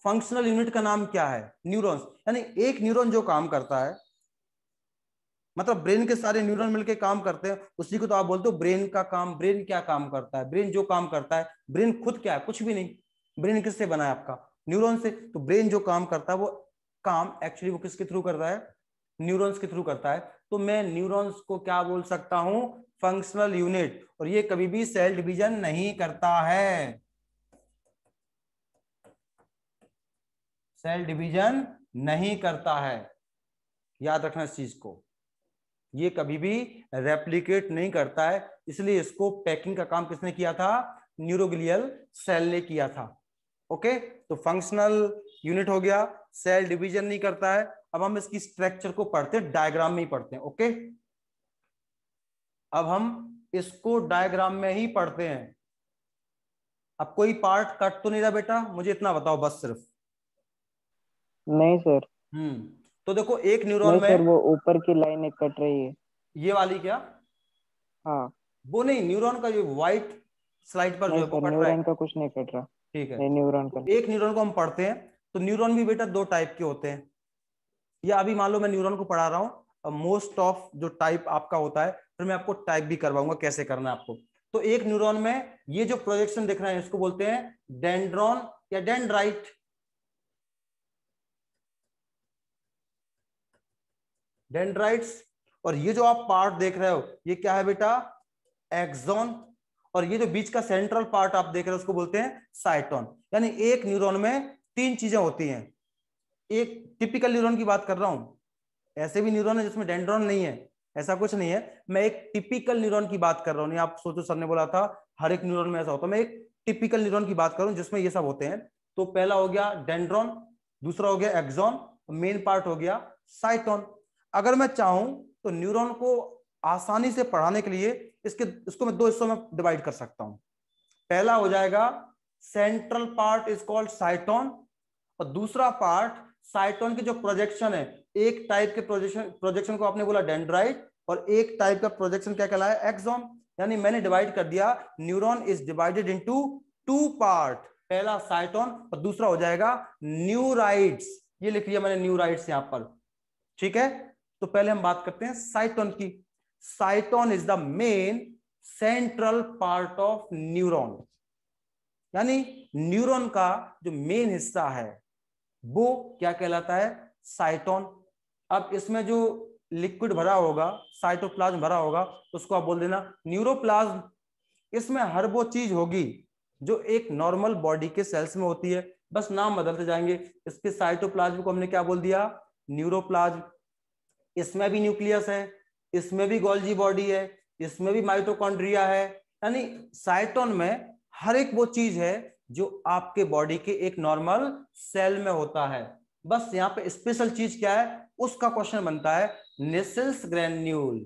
फंक्शनल यूनिट का नाम क्या है, न्यूरॉन्स। यानी एक न्यूरॉन जो काम करता है, मतलब ब्रेन के सारे न्यूरॉन मिलके काम करते हैं, उसी को तो आप बोलते हो ब्रेन का काम। ब्रेन क्या काम करता है, ब्रेन जो काम करता है, ब्रेन खुद क्या है, कुछ भी नहीं। ब्रेन किससे बना है आपका, न्यूरॉन से। तो ब्रेन जो काम करता है वो काम एक्चुअली वो किसके थ्रू करता है, न्यूरॉन्स के थ्रू करता है। तो मैं न्यूरॉन्स को क्या बोल सकता हूं, फंक्शनल यूनिट। और ये कभी भी सेल डिवीजन नहीं करता है, सेल डिवीजन नहीं करता है, याद रखना इस चीज को। ये कभी भी रेप्लिकेट नहीं करता है, इसलिए इसको पैकिंग का काम किसने किया था, न्यूरोग्लियल सेल ने किया था। ओके, तो फंक्शनल यूनिट हो गया, सेल डिवीजन नहीं करता है। अब हम इसकी स्ट्रक्चर को पढ़ते हैं, डायग्राम में ही पढ़ते हैं। ओके, अब हम इसको डायग्राम में ही पढ़ते हैं। अब कोई पार्ट कट तो नहीं रहा बेटा, मुझे इतना बताओ बस सिर्फ। नहीं सर। तो देखो एक न्यूरॉन नहीं में सर, वो ऊपर की लाइन एक कट रही है। ये वाली क्या, हाँ। वो नहीं, न्यूरॉन का जो व्हाइट स्लाइड पर जो नहीं है वो सर, कट रहा है। न्यूरॉन का कुछ नहीं कट रहा। ठीक है, नहीं, न्यूरॉन का। एक न्यूरॉन को हम पढ़ते हैं। तो न्यूरॉन भी बेटा दो टाइप के होते हैं, या अभी मान लो मैं न्यूरॉन को पढ़ा रहा हूँ, मोस्ट ऑफ जो टाइप आपका होता है, फिर मैं आपको टाइप भी करवाऊंगा कैसे करना है आपको। तो एक न्यूरॉन में ये जो प्रोजेक्शन दिख रहे हैं इसको बोलते हैं डेंड्रॉन या डेंड्राइट। डेंड्राइट्स। और ये जो आप पार्ट देख रहे हो ये क्या है बेटा, एक्सॉन। और ये जो बीच का सेंट्रल पार्ट आप देख रहे हो उसको बोलते हैं साइटोन। यानी एक न्यूरॉन में तीन चीजें होती हैं। एक टिपिकल न्यूरॉन की बात कर रहा हूं, ऐसे भी न्यूरॉन है जिसमें डेंड्रॉन नहीं है, ऐसा कुछ नहीं है। मैं एक टिपिकल न्यूरॉन की बात कर रहा हूं, नहीं आप सोचो सर ने बोला था हर एक न्यूरॉन में ऐसा होता है, मैं एक टिपिकल न्यूरॉन की बात कर रहा हूं जिसमें ये सब होते हैं। तो पहला हो गया डेंड्रॉन, दूसरा हो गया एक्सॉन, मेन पार्ट हो गया साइटोन। अगर मैं चाहूं तो न्यूरॉन को आसानी से पढ़ाने के लिए इसको मैं दो हिस्सों में डिवाइड कर सकता हूं। पहला हो जाएगा सेंट्रल पार्ट इज कॉल्ड साइटोन, और दूसरा पार्ट साइटोन की जो प्रोजेक्शन है, एक टाइप के प्रोजेक्शन को आपने बोला डेंड्राइट, और एक टाइप का प्रोजेक्शन क्या कहलाया, एक्सॉन। यानी मैंने डिवाइड कर दिया, neuron is divided into two part, पहला साइटोन और दूसरा हो जाएगा न्यूराइड्स। ये लिख लिया मैंने न्यूराइड्स यहां पर, ठीक है। तो पहले हम बात करते हैं साइटोन की। साइटोन is the main central part of neuron, यानी न्यूरॉन का जो मेन हिस्सा है वो क्या कहलाता है, साइटोन। अब इसमें जो लिक्विड भरा होगा, साइटोप्लाज्म भरा होगा, उसको आप बोल देना न्यूरोप्लाज्म। इसमें हर वो चीज होगी जो एक नॉर्मल बॉडी के सेल्स में होती है, बस नाम बदलते जाएंगे। इसके साइटोप्लाज्म को हमने क्या बोल दिया, न्यूरोप्लाज्म। इसमें भी न्यूक्लियस है, इसमें भी गोल्जी बॉडी है, इसमें भी माइटोकॉन्ड्रिया है। यानी साइटोन में हर एक वो चीज है जो आपके बॉडी के एक नॉर्मल सेल में होता है। बस यहाँ पे स्पेशल चीज क्या है, उसका क्वेश्चन बनता है नेसेल्स ग्रेन्यूल।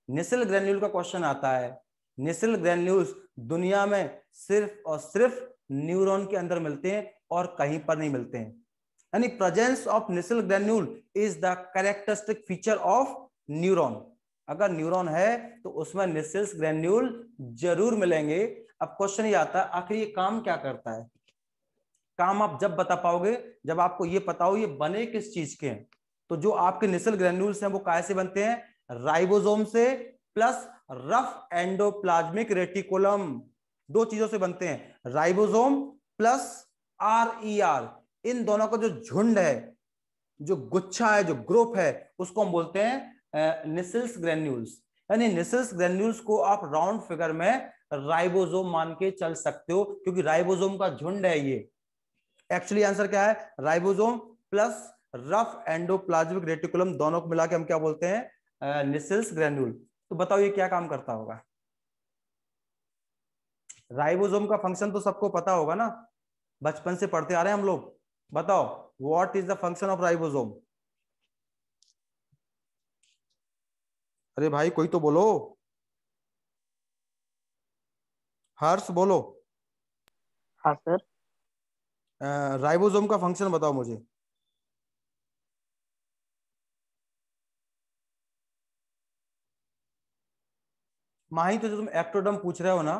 नेसेल ग्रेन्यूल का क्वेश्चन आता है। नेसेल ग्रेन्यूल्स दुनिया में सिर्फ और सिर्फ न्यूरॉन के अंदर मिलते हैं और कहीं पर नहीं मिलते हैं। यानी presence of Nissl granule is the characteristic feature of neuron. अगर न्यूरॉन है तो उसमें नेसेल्स ग्रेन्यूल जरूर मिलेंगे। अब क्वेश्चन ये आता है आखिर ये काम क्या करता है। काम आप जब बता पाओगे जब आपको ये पता हो ये बने किस चीज के हैं। तो जो आपके नेसेल ग्रेन्यूल्स हैं वो कैसे बनते हैं, राइबोसोम से प्लस रफ एंडोप्लाज्मिक रेटिकुलम, दो चीजों से बनते हैं, राइबोसोम प्लस RER। इन दोनों का जो झुंड है, जो गुच्छा है, जो ग्रुप है, उसको हम बोलते हैं नेसेल्स ग्रेन्यूल्स। यानी नेसेल्स ग्रेन्यूल्स को आप राउंड फिगर में राइबोसोम मान के चल सकते हो, क्योंकि राइबोसोम का झुंड है ये। एक्चुअली आंसर क्या है, ribosome plus rough endoplasmic reticulum, दोनों को मिला के हम क्या बोलते हैं, नेसेल्स ग्रेन्यूल। तो बताओ ये क्या काम करता होगा। राइबोसोम का फंक्शन तो सबको पता होगा ना, बचपन से पढ़ते आ रहे हैं हम लोग। बताओ what is the function of ribosome. अरे भाई कोई तो बोलो। हर्ष बोलो। हाँ सर। राइबोसोम का फंक्शन बताओ मुझे। माही, तो जो तुम एक्टोडर्म पूछ रहे हो ना,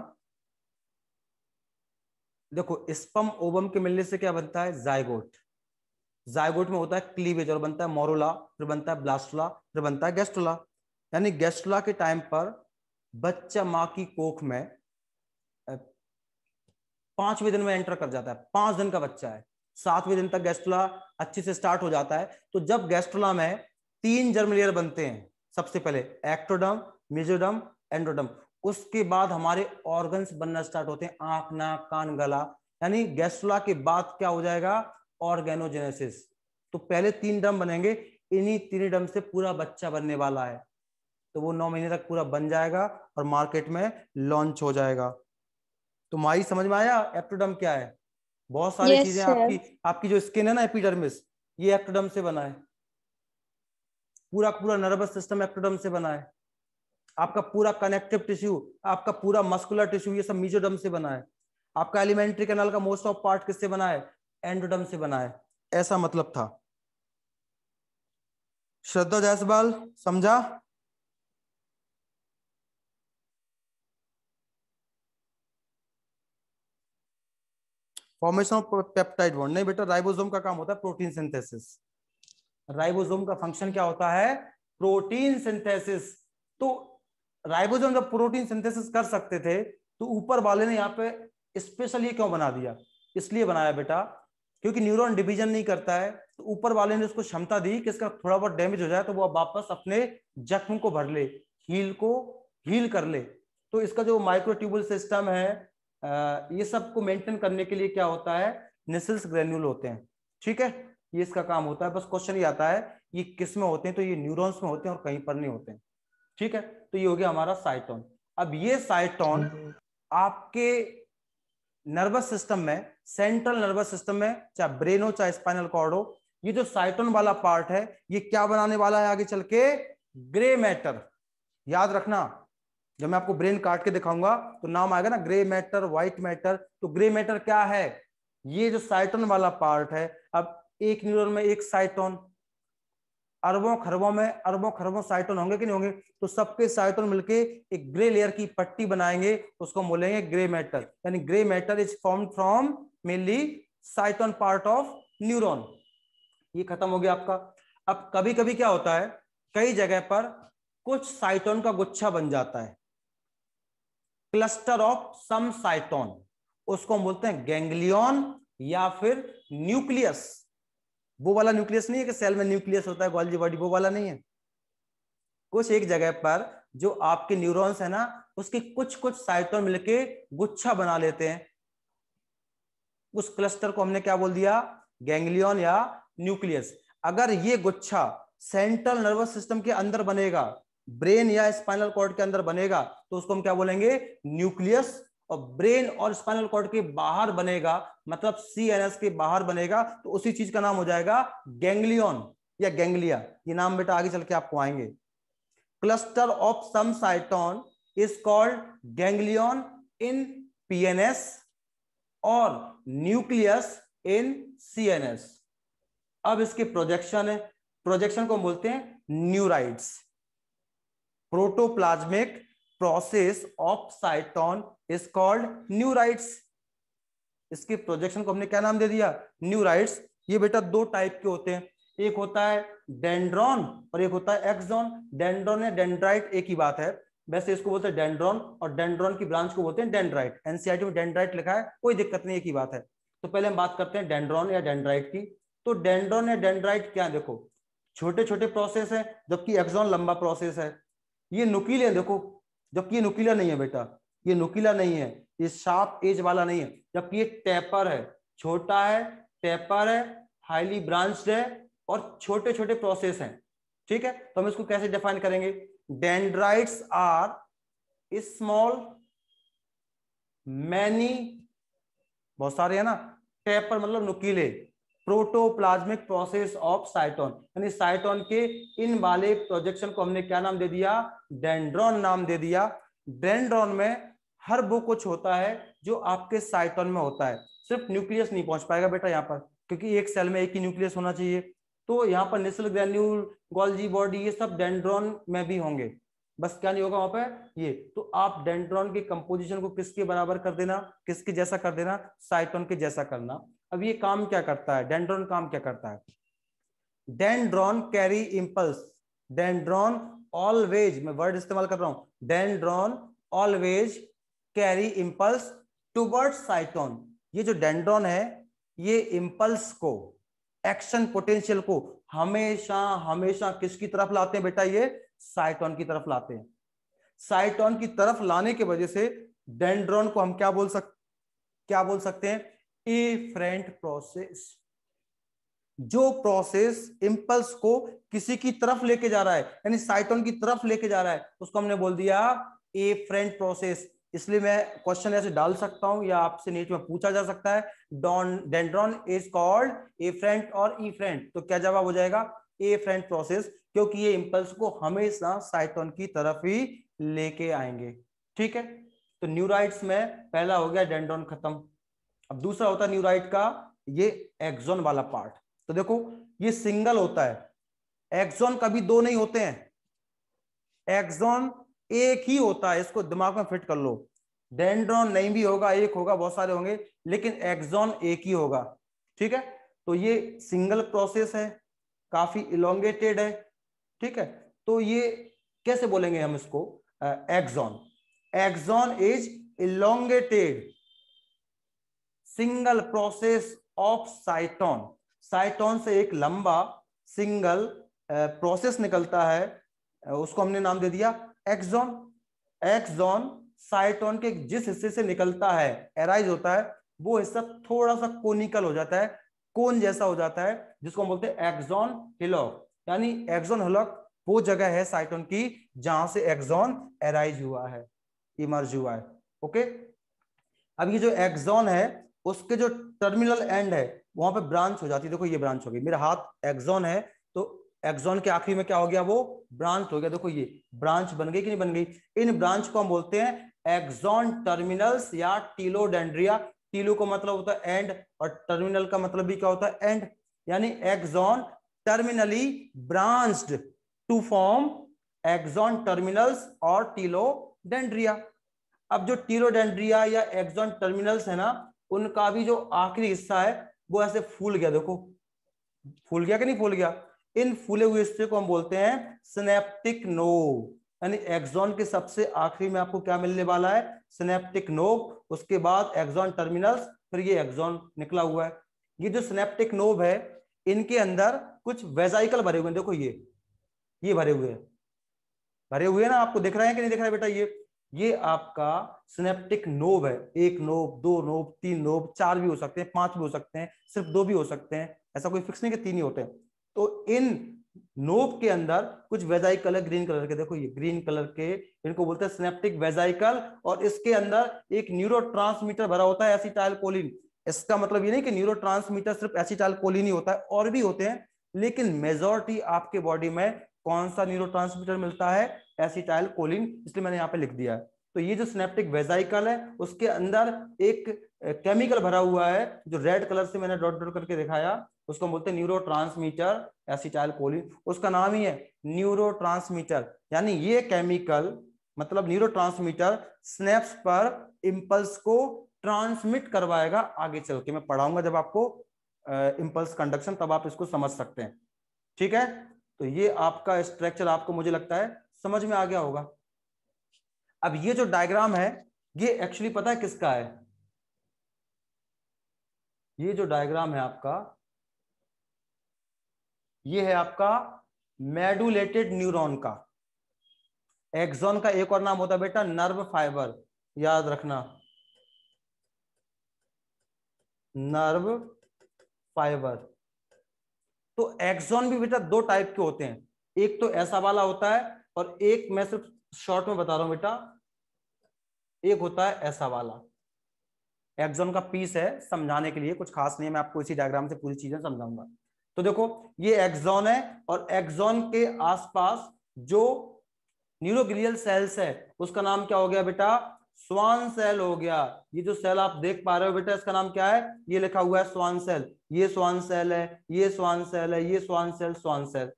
देखो स्पर्म ओवम के मिलने से क्या बनता है, जाइगोट। जाइगोट में होता है क्लीवेज और बनता है मोरुला, फिर बनता है ब्लास्टुला, फिर बनता है गैस्ट्रुला। यानी गैस्ट्रुला के टाइम पर बच्चा माँ की कोख में 5वें दिन में एंटर कर जाता है। 5 दिन का बच्चा है, 7वें दिन तक गैस्ट्रुला अच्छे से स्टार्ट हो जाता है। तो जब गैस्ट्रुला में 3 जर्म लेयर बनते हैं, सबसे पहले एक्टोडर्म, मेसोडर्म, एंडोडर्म, उसके बाद हमारे ऑर्गन्स बनना स्टार्ट होते हैं, आंख, नाक, कान, गला। यानी गैस्ट्रुला के बाद क्या हो जाएगा, ऑर्गेनोजेनेसिस। तो पहले 3 डर्म बनेंगे, इन्हीं 3 डर्म से पूरा बच्चा बनने वाला है। तो वो 9 महीने तक पूरा बन जाएगा और मार्केट में लॉन्च हो जाएगा। तो माई समझ में आया एक्टोडर्म क्या है? बहुत सारी यस चीजें सर। आपकी जो स्किन है ना, एपिडर्मिस, ये एक्टोडर्म से बना है। पूरा पूरा नर्वस सिस्टम एक्टोडर्म से बना है। आपका पूरा कनेक्टिव टिश्यू, आपका पूरा मस्कुलर टिश्यू, ये सब मेसोडर्म से बना है। आपका एलिमेंट्री कैनाल का मोस्ट ऑफ पार्ट किससे बना है, एंडोडर्म से बना है। ऐसा मतलब था। श्रद्धा जायसवाल समझा? फॉर्मेशन ऑफ पेप्टाइड बॉन्ड नहीं बेटा, राइबोसोम का काम होता है प्रोटीन सिंथेसिस। राइबोसोम का फंक्शन क्या होता है, प्रोटीन सिंथेसिस। तो राइबोसोम जब प्रोटीन सिंथेसिस कर सकते थे, तो ऊपर वाले ने यहाँ पे स्पेशल ये क्यों बना दिया? इसलिए बनाया बेटा, क्योंकि न्यूरॉन डिवीजन नहीं करता है, तो ऊपर वाले ने उसको क्षमता दी कि इसका थोड़ा बहुत डैमेज हो जाए तो वो वापस अपने जख्म को भर ले, हील को हील कर ले। तो इसका जो माइक्रोट्यूबुल सिस्टम है, ये सब को मेंटेन करने के लिए क्या होता है, निसल्स ग्रेन्यूल होते हैं। ठीक है, ये इसका काम होता है। बस क्वेश्चन ये आता है ये किस में होते हैं, तो ये न्यूरॉन्स में होते हैं और कहीं पर नहीं होते हैं। ठीक है, तो ये हो गया हमारा साइटोन। अब ये साइटोन आपके नर्वस सिस्टम में, सेंट्रल नर्वस सिस्टम में, चाहे ब्रेन हो चाहे स्पाइनल कॉर्ड हो, ये जो साइटोन वाला पार्ट है, ये क्या बनाने वाला है आगे चल के, ग्रे मैटर। याद रखना, जब मैं आपको ब्रेन काट के दिखाऊंगा तो नाम आएगा ना, ग्रे मैटर, व्हाइट मैटर। तो ग्रे मैटर क्या है, ये जो साइटोन वाला पार्ट है। अब एक न्यूरॉन में एक साइटोन, अरबों खरबों साइटोन होंगे कि नहीं होंगे? तो सबके साइटोन मिलके एक ग्रे लेयर की पट्टी बनाएंगे, उसको हम बोलेंगे ग्रे मैटर। यानी grey matter is formed from mainly साइटोन part of neuron. ये खत्म हो गया आपका। अब कभी कभी क्या होता है, कई जगह पर कुछ साइटोन का गुच्छा बन जाता है, क्लस्टर ऑफ सम साइटोन, उसको हम बोलते हैं गैंग्लियन या फिर न्यूक्लियस। वो वाला न्यूक्लियस नहीं है कि सेल में न्यूक्लियस होता है गोल्जी बॉडी, वो वाला नहीं है। कुछ एक जगह पर जो आपके न्यूरॉन्स है ना, उसके कुछ कुछ साइटोन मिलके गुच्छा बना लेते हैं, उस क्लस्टर को हमने क्या बोल दिया, गैंग्लियन या न्यूक्लियस। अगर ये गुच्छा सेंट्रल नर्वस सिस्टम के अंदर बनेगा, ब्रेन या स्पाइनल कॉर्ड के अंदर बनेगा, तो उसको हम क्या बोलेंगे, न्यूक्लियस। और ब्रेन और स्पाइनल कॉर्ड के बाहर बनेगा, मतलब सीएनएस के बाहर बनेगा, तो उसी चीज का नाम हो जाएगा गैंग्लियन या गैंग्लिया। ये नाम बेटा आगे चल के आपको आएंगे। Cluster of some cyton is called ganglion in PNS और न्यूक्लियस इन सीएनएस। अब इसके प्रोजेक्शन है, प्रोजेक्शन को बोलते हैं neurites. Protoplasmic process of cyton is called neurites. इसके प्रोजेक्शन को हमने क्या नाम दे दिया, न्यूराइड्स। ये बेटा 2 टाइप के होते हैं, एक होता है डेंड्रॉन और एक होता है एक्सॉन। डेंड्रॉन या डेंड्राइट एक ही बात है, वैसे इसको बोलते हैं डेंड्रॉन और डेंड्रॉन की ब्रांच को बोलते हैं डेंड्राइट। एनसीईआरटी में डेंड्राइट लिखा है, कोई दिक्कत नहीं, एक ही बात है। तो पहले हम बात करते हैं डेंड्रॉन या डेंड्राइट की। तो डेंड्रॉन या डेंड्राइट क्या है, देखो छोटे छोटे प्रोसेस है, जबकि एक्सॉन लंबा प्रोसेस है। ये नुकीले है, देखो, जबकि ये नुकीला नहीं है बेटा, ये नुकीला नहीं है, ये शार्प एज वाला नहीं है, जबकि ये टेपर है, छोटा है, टेपर है, हाईली ब्रांच्ड है और छोटे छोटे प्रोसेस हैं। ठीक है, तो हम इसको कैसे डिफाइन करेंगे, डेंड्राइट्स आर स्मॉल मैनी, बहुत सारे है ना, टेपर मतलब नुकीले, प्रोटोप्लाज्मिक प्रोसेस ऑफ साइटोन, यानी साइटोन के इन वाले प्रोजेक्शन को हमने क्या नाम दे दिया, डेंड्रॉन नाम दे दिया। डेंड्रॉन में हर वो कुछ होता है जो आपके साइटोन में होता है, सिर्फ न्यूक्लियस नहीं पहुंच पाएगा बेटा यहाँ पर, क्योंकि एक सेल में एक ही न्यूक्लियस होना चाहिए। तो यहाँ पर नेसल ग्रैन्यूल, गोल्जी बॉडी, ये सब डेंड्रॉन में भी होंगे, बस क्या नहीं होगा वहां पे ये। तो आप डेंड्रॉन की कंपोजिशन को किसके बराबर कर देना, किसके जैसा कर देना, साइटोन के जैसा करना। अब ये काम क्या करता है, डेंड्रॉन काम क्या करता है, dendron carry impulse, dendron always, मैं वर्ड इस्तेमाल कर रहा हूं, dendron always carry impulse towards साइटोन। ये जो डेंड्रॉन है ये इंपल्स को, एक्शन पोटेंशियल को हमेशा हमेशा किसकी तरफ लाते हैं बेटा, ये साइटोन की तरफ लाते हैं। साइटोन की तरफ लाने की वजह से डेंड्रॉन को हम क्या बोल सकते हैं, एफरेंट प्रोसेस। जो प्रोसेस इंपल्स को किसी की तरफ लेके जा रहा है, यानी साइटोन की तरफ लेके जा रहा है, उसको हमने बोल दिया एफरेंट प्रोसेस। इसलिए मैं क्वेश्चन ऐसे डाल सकता हूं या आपसे नीट में पूछा जा सकता है, डेंड्रॉन इज कॉल्ड एफरेंट और इफरेंट, तो क्या जवाब हो जाएगा, एफरेंट प्रोसेस, क्योंकि ये इंपल्स को हमेशा साइटोन की तरफ ही लेके आएंगे। ठीक है, तो न्यूराइट्स में पहला हो गया डेंड्रॉन खत्म। अब दूसरा होता है न्यूराइट का ये एक्सॉन वाला पार्ट। तो देखो ये सिंगल होता है, एक्सॉन कभी दो नहीं होते हैं, एक्सॉन एक ही होता है, इसको दिमाग में फिट कर लो। डेंड्रॉन नहीं भी होगा, एक होगा, बहुत सारे होंगे, लेकिन एक्सॉन एक ही होगा। ठीक है, तो ये सिंगल प्रोसेस है, काफी इलोंगेटेड है। ठीक है, तो ये कैसे बोलेंगे हम इसको, axon, axon is elongated single process of cyton. Cyton से एक लंबा सिंगल प्रोसेस निकलता है, उसको हमने नाम दे दिया एक्सॉन। एक्सॉन साइटोन के जिस हिस्से से निकलता है, एराइज होता है, वो हिस्सा थोड़ा सा कोनिकल हो जाता है, कोन जैसा हो जाता है, जिसको हम बोलते हैं एक्सॉन हिलॉक। यानी एक्सॉन हिलॉक वो जगह है साइटोन की जहां से एक्सॉन एराइज हुआ है, इमर्ज हुआ है। ओके, अब ये जो एक्सॉन है उसके जो टर्मिनल एंड है वहां पे ब्रांच हो जाती है। देखो ये ब्रांच हो गई, मेरा हाथ एक्सॉन है, तो एक्सॉन के आखिरी में क्या हो गया, वो ब्रांच हो गया। देखो ये ब्रांच बन गई कि नहीं बन गई। इन ब्रांच को हम बोलते हैं एक्सॉन टर्मिनल्स या टीलोडेंड्रिया। टीलो का मतलब होता है एंड, और टर्मिनल का मतलब भी क्या होता है, एंड। यानी axon terminally branched to form axon terminals और टीलोडेंड्रिया। अब जो टीलोडेंड्रिया या एक्सॉन टर्मिनल्स है ना, उनका भी जो आखिरी हिस्सा है वो ऐसे फूल गया, देखो फूल गया कि नहीं फूल गया। इन फूले हुए हिस्से को हम बोलते हैं सिनेप्टिक नोब। यानी एक्सॉन के सबसे आखिरी में आपको क्या मिलने वाला है, सिनेप्टिक नोब, उसके बाद एक्सॉन टर्मिनल्स, फिर ये एक्सॉन निकला हुआ है। ये जो सिनेप्टिक नोब है इनके अंदर कुछ वेजाइकल भरे हुए हैं, देखो ये भरे हुए हैं ना, आपको दिख रहा है कि नहीं दिख रहा है बेटा, ये आपका सिनेप्टिक नोब है। एक नोब, दो नोब, तीन नोब, चार भी हो सकते हैं, पांच भी हो सकते हैं, सिर्फ दो भी हो सकते हैं, ऐसा कोई फिक्स नहीं कि तीन ही होते हैं। तो इन नोब के अंदर कुछ वेजाइकल है ग्रीन कलर के, देखो ये ग्रीन कलर के, इनको बोलते हैं सिनेप्टिक वेजाइकल। और इसके अंदर एक न्यूरोट्रांसमीटर भरा होता है, एसिटाइलकोलिन। इसका मतलब ये नहीं कि न्यूरोट्रांसमीटर सिर्फ एसिटाइलकोलिन ही होता है, और भी होते हैं, लेकिन मेजॉरिटी आपके बॉडी में कौन सा न्यूरोट्रांसमीटर मिलता है, एसिटाइलकोलिन, इसलिए मैंने यहाँ पे लिख दिया है। तो ये जो सिनेप्टिक वेजाइकल है उसके अंदर एक केमिकल भरा हुआ है जो रेड कलर से मैंने डॉट डॉट करके दिखाया, उसको हम बोलते हैं न्यूरोट्रांसमीटर एसिटाइलकोलिन। उसका नाम ही है न्यूरोट्रांसमीटर। यानी ये केमिकल मतलब न्यूरोट्रांसमीटर स्नैप्स पर इंपल्स को ट्रांसमिट करवाएगा। आगे चल के मैं पढ़ाऊंगा जब आपको इंपल्स कंडक्शन, तब आप इसको समझ सकते हैं। ठीक है, तो ये आपका स्ट्रक्चर आपको मुझे लगता है समझ में आ गया होगा। अब ये जो डायग्राम है ये एक्चुअली पता है किसका है, ये जो डायग्राम है आपका, ये है आपका मेडुलेटेड न्यूरॉन का। एक्सॉन का एक और नाम होता है बेटा नर्व फाइबर, याद रखना, नर्व फाइबर। तो एक्सॉन भी बेटा दो टाइप के होते हैं, एक तो ऐसा वाला होता है और एक मैं सिर्फ शॉर्ट में बता रहा हूं बेटा, एक होता है ऐसा वाला। एक्सॉन का पीस है, समझाने के लिए कुछ खास नहीं है, मैं आपको इसी डायग्राम से पूरी चीजें समझाऊंगा। तो देखो ये एक्सॉन है और एक्सॉन के आसपास जो न्यूरोग्लियल सेल्स है उसका नाम क्या हो गया बेटा, स्वान सेल हो गया। ये जो सेल आप देख पा रहे हो बेटा, इसका नाम क्या है? ये लिखा हुआ है स्वान सेल। ये स्वान सेल है, ये स्वान सेल है, ये स्वान सेल, स्वान सेल।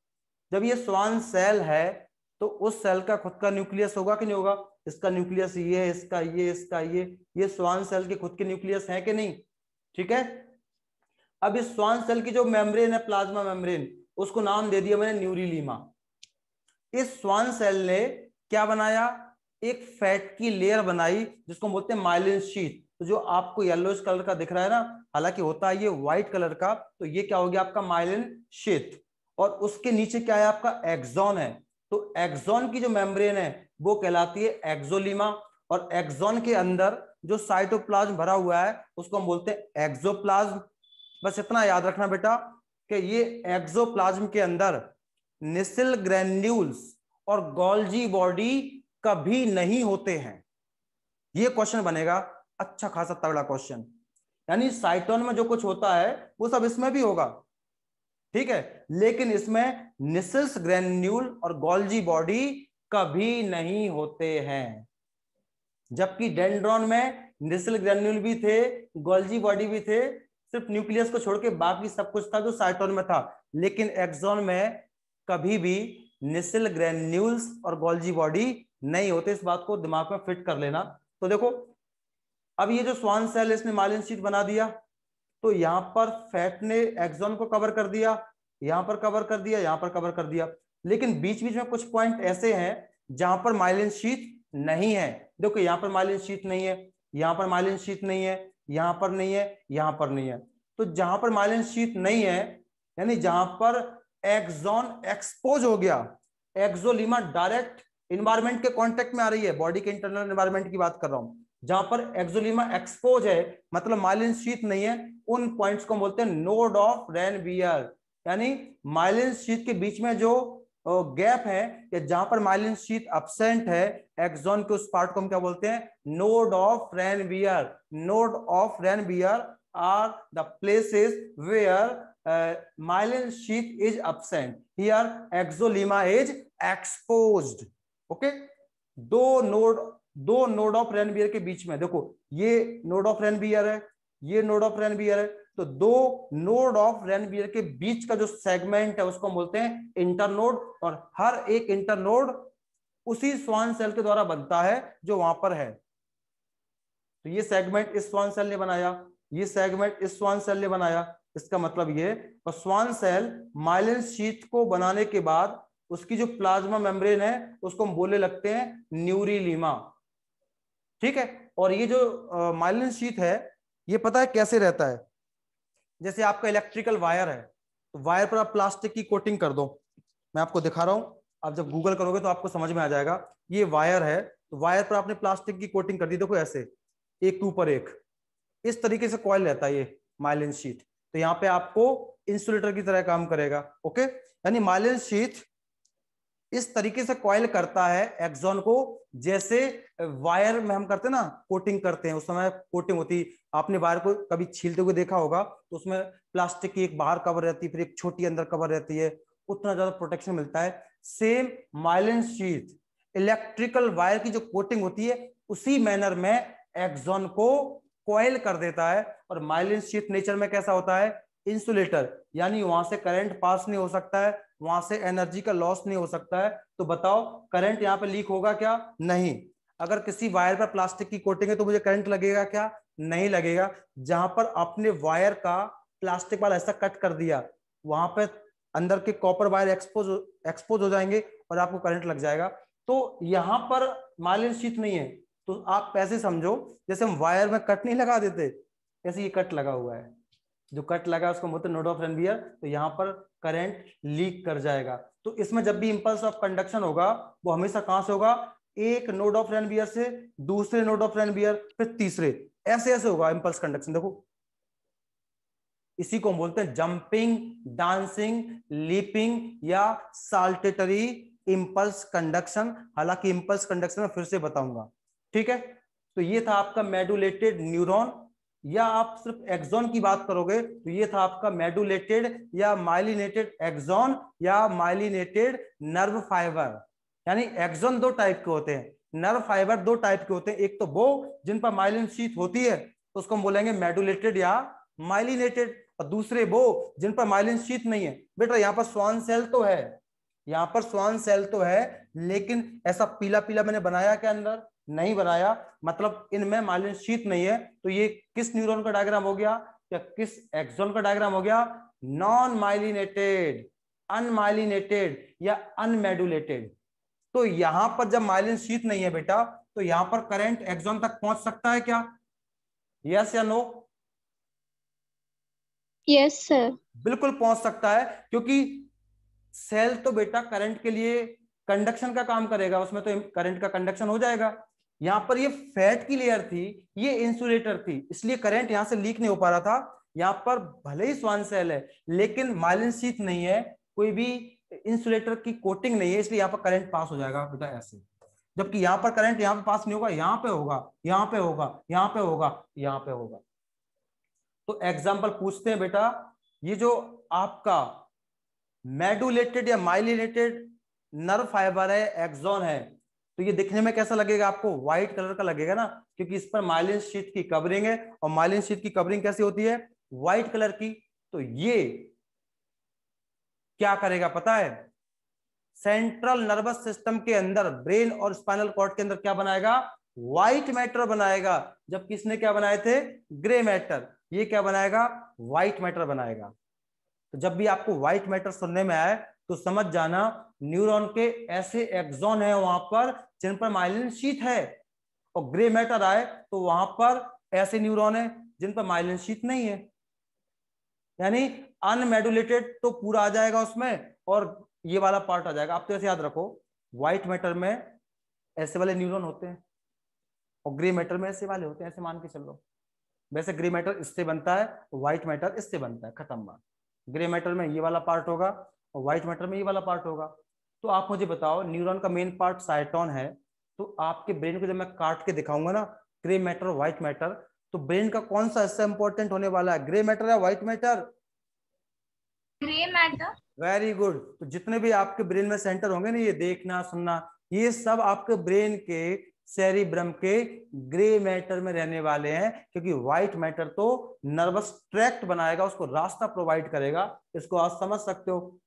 जब ये स्वान सेल है तो उस सेल का खुद का न्यूक्लियस होगा कि नहीं होगा? इसका न्यूक्लियस ये है, इसका ये, इसका ये स्वान सेल के खुद के न्यूक्लियस है कि नहीं? ठीक है। अब इस स्वान सेल की जो मेम्ब्रेन है, प्लाज्मा मेम्ब्रेन, उसको नाम दे दिया मैंने न्यूरिलीमा। इस स्वान सेल ने क्या बनाया? एक फैट की लेयर बनाई जिसको बोलते हैं माइलिन शीथ। तो जो आपको येलोइश कलर का दिख रहा है ना, हालांकि होता है ये व्हाइट कलर का, तो ये क्या हो गया आपका? Myelin sheath. और उसके नीचे क्या है आपका? एक्सॉन है। तो एक्सॉन की जो मेम्ब्रेन है वो कहलाती है एक्सोलीमा। और एक्सॉन के अंदर जो साइटोप्लाज्म भरा हुआ है उसको हम बोलते हैं एक्सोप्लाज्म। बस इतना याद रखना बेटा कि ये एक्सोप्लाज्म के अंदर निसिल ग्रैन्यूल्स और गोल्जी बॉडी कभी नहीं होते हैं। ये क्वेश्चन बनेगा, अच्छा खासा तगड़ा क्वेश्चन। यानी साइटोन में जो कुछ होता है वो सब इसमें भी होगा, ठीक है, लेकिन इसमें निसिल्स ग्रैन्यूल और गोल्जी बॉडी कभी नहीं होते हैं। जबकि डेंड्रॉन में निसिल ग्रैन्यूल भी थे, गोल्जी बॉडी भी थे, सिर्फ न्यूक्लियस को छोड़ के बाकी सब कुछ था जो साइटोन में था। लेकिन एक्सॉन में कभी भी निसिल ग्रैन्यूल्स और गोल्जी बॉडी नहीं होते। इस बात को दिमाग में फिट कर लेना। तो देखो, अब ये जो स्वान सेल इसने माइलिन शीट बना दिया, तो यहां पर फैट ने एक्सॉन को कवर कर दिया, यहां पर कवर कर दिया, यहां पर कवर कर दिया। लेकिन बीच बीच में कुछ पॉइंट ऐसे हैं जहां पर माइलिन शीट नहीं है। देखो, यहां पर माइलिन शीट नहीं है, यहां पर माइलिन शीट नहीं है, यहां पर नहीं है, यहां पर नहीं है। तो जहां पर माइलिन शीट नहीं है, यानी जहां पर एक्सॉन एक्सपोज हो गया, एक्सोलीमा डायरेक्ट इन्वायरमेंट के कांटेक्ट में आ रही है, बॉडी के इंटरनल इन्वायरमेंट की बात कर रहा हूं। जहां पर एक्सोलीमा एक्सपोज है, मतलब माइलिन शीट नहीं है, उन पॉइंट्स को बोलते हैं नोड ऑफ रेनबियर। यानी माइलिन शीट के बीच में जो गैप है, या जहां पर माइलिन शीट एब्सेंट है, एक्सॉन के उस पार्ट को हम क्या बोलते हैं? Node of Ranvier. Node of Ranvier are the places where myelin sheath is absent. Here exolemma is exposed. Okay, दो नोड ऑफ रेनबियर के बीच में, देखो ये नोड ऑफ रेनबियर है, ये नोड ऑफ रेनबियर है, तो दो नोड ऑफ रेनबियर के बीच का जो सेगमेंट है उसको हम बोलते हैं इंटरनोड। और हर एक इंटरनोड उसी स्वान सेल के द्वारा बनता है जो वहां पर है। तो ये सेगमेंट इस स्वान सेल ने बनाया, ये सेगमेंट इस स्वान सेल ने बनाया। इसका मतलब ये, और स्वान सेल माइलिन शीथ को बनाने के बाद उसकी जो प्लाज्मा मेम्ब्रेन है उसको हम बोलने लगते हैं न्यूरिलीमा। ठीक है। और ये जो माइलिन शीथ है, ये पता है कैसे रहता है? जैसे आपका इलेक्ट्रिकल वायर है, तो वायर पर आप प्लास्टिक की कोटिंग कर दो। मैं आपको दिखा रहा हूं, आप जब गूगल करोगे तो आपको समझ में आ जाएगा। ये वायर है, तो वायर पर आपने प्लास्टिक की कोटिंग कर दी, देखो ऐसे एक के ऊपर एक, इस तरीके से कॉइल रहता है ये माइलिन शीथ। तो यहाँ पे आपको इंसुलेटर की तरह काम करेगा। ओके, यानी माइलिन शीथ इस तरीके से कॉइल करता है एक्सॉन को, जैसे वायर में हम करते हैं ना कोटिंग करते हैं, उस समय कोटिंग होती, आपने वायर को कभी छीलते हुए देखा होगा, तो उसमें प्लास्टिक की एक बाहर कवर रहती है, फिर एक छोटी अंदर कवर रहती है, उतना ज्यादा प्रोटेक्शन मिलता है। Same myelin sheath electrical wire की जो कोटिंग होती है उसी मैनर में एक्सॉन को कॉइल कर देता है। और माइलिन शीथ नेचर में कैसा होता है? इंसुलेटर, यानी वहां से करंट पास नहीं हो सकता है, वहां से एनर्जी का लॉस नहीं हो सकता है। तो बताओ करंट यहाँ पे लीक होगा क्या? नहीं। अगर किसी वायर पर प्लास्टिक की कोटिंग है तो मुझे करंट लगेगा क्या? नहीं लगेगा। जहां पर आपने वायर का प्लास्टिक वाला ऐसा कट कर दिया, वहां पे अंदर के कॉपर वायर एक्सपोज हो जाएंगे और आपको करंट लग जाएगा। तो यहाँ पर माइलिन शीथ नहीं है, तो आप ऐसे समझो जैसे हम वायर में कट नहीं लगा देते, ऐसे ये कट लगा हुआ है, जो कट लगा उसको बोलते हैं नोड ऑफ रेनबियर। तो यहाँ पर करंट लीक कर जाएगा। तो इसमें जब भी इंपल्स ऑफ कंडक्शन होगा वो हमेशा कहां से होगा? एक नोड ऑफ रेनबियर से दूसरे नोड ऑफ रेनबियर, फिर तीसरे, ऐसे ऐसे होगा इंपल्स कंडक्शन। देखो, इसी को हम बोलते हैं जंपिंग, डांसिंग, लीपिंग या साल्टेटरी इंपल्स कंडक्शन। हालांकि इंपल्स कंडक्शन में फिर से बताऊंगा। ठीक है। तो ये था आपका मेडुलेटेड न्यूरॉन, या आप सिर्फ एक्सॉन की बात करोगे तो ये था आपका मेडुलेटेड या माइलिनेटेड एक्सॉन या माइलिनेटेड नर्व फाइबर। यानी एक्सॉन दो टाइप के होते हैं, नर्व फाइबर दो टाइप के होते हैं, एक तो वो जिन पर माइलिन शीथ होती है तो उसको हम बोलेंगे मेडुलेटेड या माइलिनेटेड, और दूसरे वो जिन पर माइलिन शीथ नहीं है। बेटा यहाँ पर स्वान सेल तो है, यहाँ पर स्वान सेल तो है, लेकिन ऐसा पीला पीला मैंने बनाया क्या अंदर? नहीं बनाया, मतलब इनमें माइलिन शीथ नहीं है। तो ये किस न्यूरॉन का डायग्राम हो गया या किस एक्सॉन का डायग्राम हो गया? नॉन माइलिनेटेड, अनमाइलिनेटेड या अनमेडुलेटेड। तो यहां पर जब माइलिन शीथ नहीं है बेटा, तो यहां पर करंट एक्सॉन तक पहुंच सकता है क्या? यस या नो? Yes sir. बिल्कुल पहुंच सकता है, क्योंकि सेल तो बेटा करंट के लिए कंडक्शन का काम करेगा, उसमें तो करंट का कंडक्शन हो जाएगा। यहां पर ये फैट की लेयर थी, ये इंसुलेटर थी, इसलिए करंट यहां से लीक नहीं हो पा रहा था। यहां पर भले ही स्वान सेल है लेकिन माइलिन शीथ नहीं है, कोई भी इंसुलेटर की कोटिंग नहीं है, इसलिए यहाँ पर करंट पास हो जाएगा बेटा ऐसे। जबकि यहाँ पर करंट यहाँ पे पास नहीं होगा, यहाँ पे होगा, यहाँ पे होगा, यहाँ पे होगा, यहाँ पे होगा। तो एग्जाम्पल पूछते हैं बेटा, ये जो आपका मेडुलेटेड या माइलिनेटेड नर्व फाइबर है, एक्सॉन है, तो ये दिखने में कैसा लगेगा आपको? व्हाइट कलर का लगेगा ना, क्योंकि इस पर माइलिन शीथ की कवरिंग है, और माइलिन शीथ की कवरिंग कैसी होती है? व्हाइट कलर की। तो ये क्या करेगा पता है? सेंट्रल नर्वस सिस्टम के अंदर ब्रेन और स्पाइनल कॉर्ड के अंदर क्या बनाएगा? व्हाइट मैटर बनाएगा। जब किसने क्या बनाए थे? Grey matter. ये क्या बनाएगा? व्हाइट मैटर बनाएगा। तो जब भी आपको व्हाइट मैटर सुनने में आए तो समझ जाना न्यूरॉन के ऐसे एक्सॉन है वहां पर जिन पर माइलिन शीथ है, और ग्रे मैटर आए तो वहां पर ऐसे न्यूरॉन है जिन पर माइलिन शीथ नहीं है। यानी अनमेडुलेटेड तो पूरा आ जाएगा उसमें, और ये वाला पार्ट आ जाएगा। आप तो ऐसे याद रखो, व्हाइट मैटर में ऐसे वाले न्यूरॉन होते हैं और ग्रे मैटर में ऐसे वाले होते हैं, ऐसे मान के चलो। वैसे ग्रे मैटर इससे बनता है, व्हाइट मैटर इससे बनता है, खत्म बात। ग्रे मैटर में ये वाला पार्ट होगा और व्हाइट मैटर में ये वाला पार्ट होगा। तो आप मुझे बताओ, न्यूरॉन का मेन पार्ट साइटोन है, तो आपके ब्रेन को जब मैं काट के दिखाऊंगा ना, ग्रे मैटर और व्हाइट मैटर, तो ब्रेन का कौन सा हिस्सा इंपॉर्टेंट होने वाला है? ग्रे मैटर या white matter? Grey matter. Very good. तो जितने भी आपके ब्रेन में सेंटर होंगे ना, ये देखना सुनना, ये सब आपके ब्रेन के सेरिब्रम के ग्रे मैटर में रहने वाले हैं, क्योंकि व्हाइट मैटर तो नर्वस ट्रैक्ट बनाएगा, उसको रास्ता प्रोवाइड करेगा। इसको आप समझ सकते हो।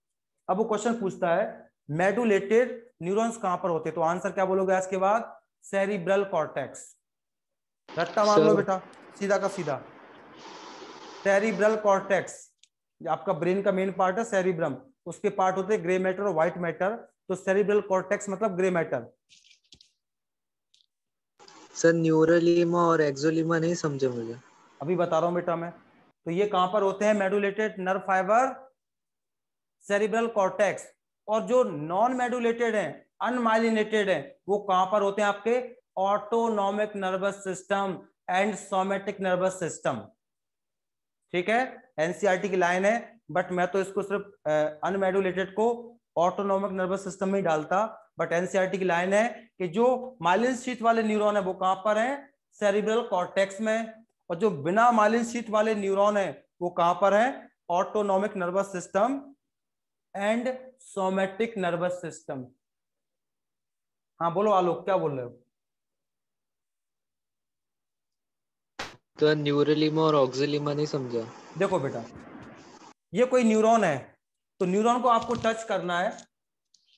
अब वो क्वेश्चन पूछता है मेडुलेटेड न्यूरॉन्स कहां पर होते हैं, तो आंसर क्या बोलोगे आज के बाद? Cerebral cortex. रट्टा मार लो बेटा, सीधा का सीधा। सेरिब्रल कॉर्टेक्स आपका ब्रेन का मेन पार्ट है, सेरिब्रम, उसके पार्ट होते हैं ग्रे मैटर और व्हाइट मैटर। तो सेरिब्रल कॉर्टेक्स मतलब ग्रे मैटर। सर न्यूरोलीमा और एक्सोलीमा नहीं समझे मुझे। अभी बता रहा हूं बेटा मैं। तो ये कहां पर होते हैं? Medullated nerve fibre, cerebral cortex. और जो नॉन मेडुलेटेड है, अनमाइलिनेटेड है, वो कहां पर होते हैं आपके? Autonomic nervous system and somatic nervous system. ठीक है, एनसीईआरटी की लाइन है, बट मैं तो इसको सिर्फ अनमेडुलेटेड को ऑटोनॉमिक नर्वस सिस्टम में ही डालता। बट एनसीईआरटी की लाइन है कि जो माइलिन शीथ वाले न्यूरॉन है वो कहां पर है? सेरिब्रल कॉर्टेक्स में। और जो बिना माइलिन शीथ वाले न्यूरॉन है वो कहां पर है? Autonomic nervous system and somatic nervous system. हाँ बोलो आलोक, क्या बोल रहे हो? तो न्यूरोलीमा और ऑक्सिलीमा नहीं समझा। देखो बेटा, ये कोई न्यूरॉन है, तो न्यूरॉन को आपको टच करना है।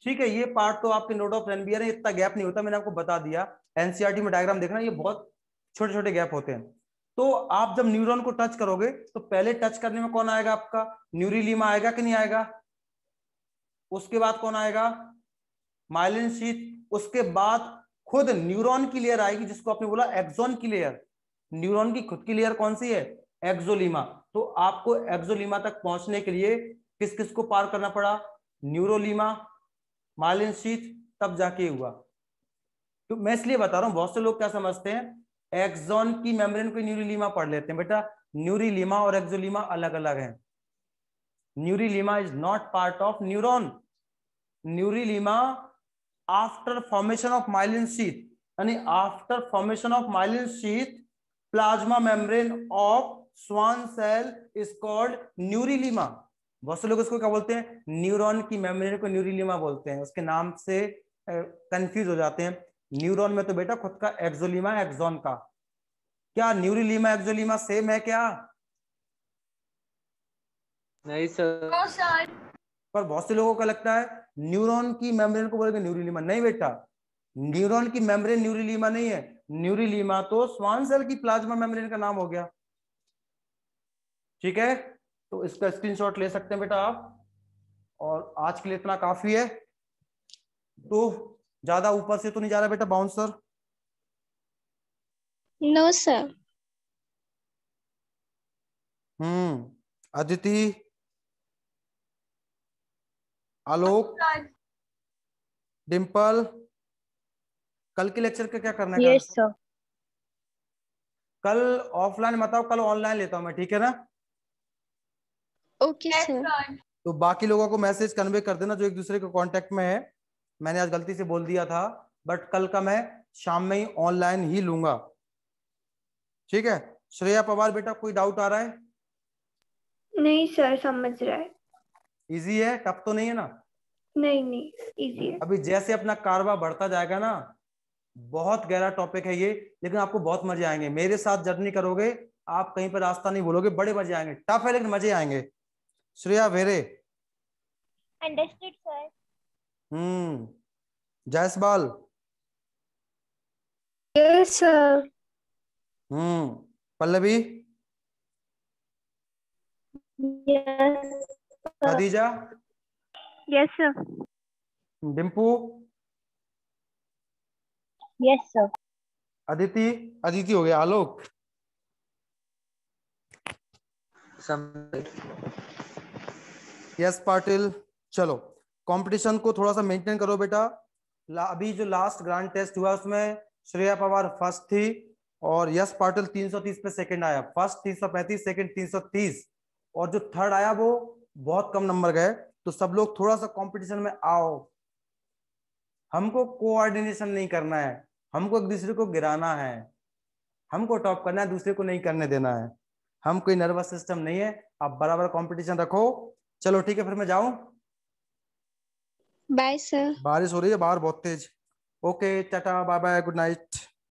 ठीक है, ये पार्ट तो आपके नोड ऑफ रेनबियर है, इतना गैप नहीं होता, मैंने आपको बता दिया। एनसीईआरटी में डायग्राम देखना, ये बहुत छोटे छोटे गैप होते हैं। तो आप जब न्यूरॉन को टच करोगे तो पहले टच करने में कौन आएगा आपका? न्यूरिलीमा आएगा कि नहीं आएगा? उसके बाद कौन आएगा? Myelin sheath. उसके बाद खुद न्यूरॉन की लेयर आएगी, जिसको आपने बोला एक्सॉन की लेयर। न्यूरॉन की खुद की लेयर कौन सी है? एक्सोलीमा। तो आपको एक्सोलीमा तक पहुंचने के लिए किस किस को पार करना पड़ा? न्यूरोलीमा, माइलिन शीथ, तब जाके हुआ। तो मैं इसलिए बता रहा हूं, बहुत से लोग क्या समझते हैं, एक्सॉन की मेम्ब्रेन को न्यूरिलीमा पढ़ लेते हैं। बेटा न्यूरिलीमा और एक्सोलीमा अलग अलग हैं। Neurilemma is not part of neuron. Neurilemma after formation of myelin sheath, यानी after formation of myelin sheath plasma membrane of Schwann cell is called neurilemma. बहुत से लोग इसको क्या बोलते हैं? न्यूरॉन की मेम्ब्रेन को न्यूरिलीमा बोलते हैं, उसके नाम से कंफ्यूज हो जाते हैं। न्यूरॉन में तो बेटा खुद का एक्सोलीमा एक्सॉन का, क्या न्यूरिलीमा एक्सोलीमा सेम है क्या? नहीं सर। No sir. पर बहुत से लोगों को लगता है न्यूरॉन की मेम्ब्रेन को बोलेंगे न्यूरिलीमा। नहीं बेटा, न्यूरॉन की मेम्ब्रेन न्यूरिलीमा नहीं है। न्यूरिलीमा तो स्वान सेल की प्लाज्मा मेम्ब्रेन का नाम हो गया। ठीक है, तो इसका स्क्रीनशॉट ले सकते हैं बेटा आप। और आज के लिए इतना काफी है। तो ज्यादा ऊपर से तो नहीं जा रहा बेटा bouncer? No sir. Aditi, Alok, Dimple, कल के लेक्चर का क्या करना है? Yes sir. कल ऑफलाइन मत आओ, कल ऑनलाइन लेता हूं मैं, ठीक है ना? Okay sir. तो बाकी लोगों को मैसेज कन्वे कर देना जो एक दूसरे के कांटेक्ट में है। मैंने आज गलती से बोल दिया था, बट कल का मैं शाम में ही ऑनलाइन ही लूंगा। ठीक है। श्रेया पवार बेटा, कोई डाउट आ रहा है? नहीं सर, समझ रहा है। इजी है, टफ तो नहीं है ना? नहीं नहीं, इजी है। अभी जैसे अपना कारवा बढ़ता जाएगा ना, बहुत गहरा टॉपिक है ये, लेकिन आपको बहुत मजे आएंगे। मेरे साथ जर्नी करोगे आप, कहीं पर रास्ता नहीं भूलोगे, बड़े मजे आएंगे। टफ है लेकिन मजे आएंगे। श्रेया वेरे। Understood sir. Jaiswal. Yes sir. Pallavi. Yes Khadija. Yes sir. Dimpu. Yes sir. Aditi. Aditi हो गया। आलोक। यस पाटिल। चलो, कंपटीशन को थोड़ा सा मेंटेन करो बेटा। अभी जो लास्ट ग्रांड टेस्ट हुआ उसमें श्रेया पवार फर्स्ट थी और यस पाटिल 330 पे सेकंड आया। फर्स्ट 335, सेकंड 330, और जो थर्ड आया वो बहुत कम नंबर गए। तो सब लोग थोड़ा सा कंपटीशन में आओ। हमको कोऑर्डिनेशन नहीं करना है, हमको एक दूसरे को गिराना है, हमको टॉप करना है, दूसरे को नहीं करने देना है। हम कोई नर्वस सिस्टम नहीं है। आप बराबर कंपटीशन रखो। चलो ठीक है, फिर मैं जाऊं? Bye sir. बारिश हो रही है बाहर बहुत तेज। Okay, tata, bye bye, good night.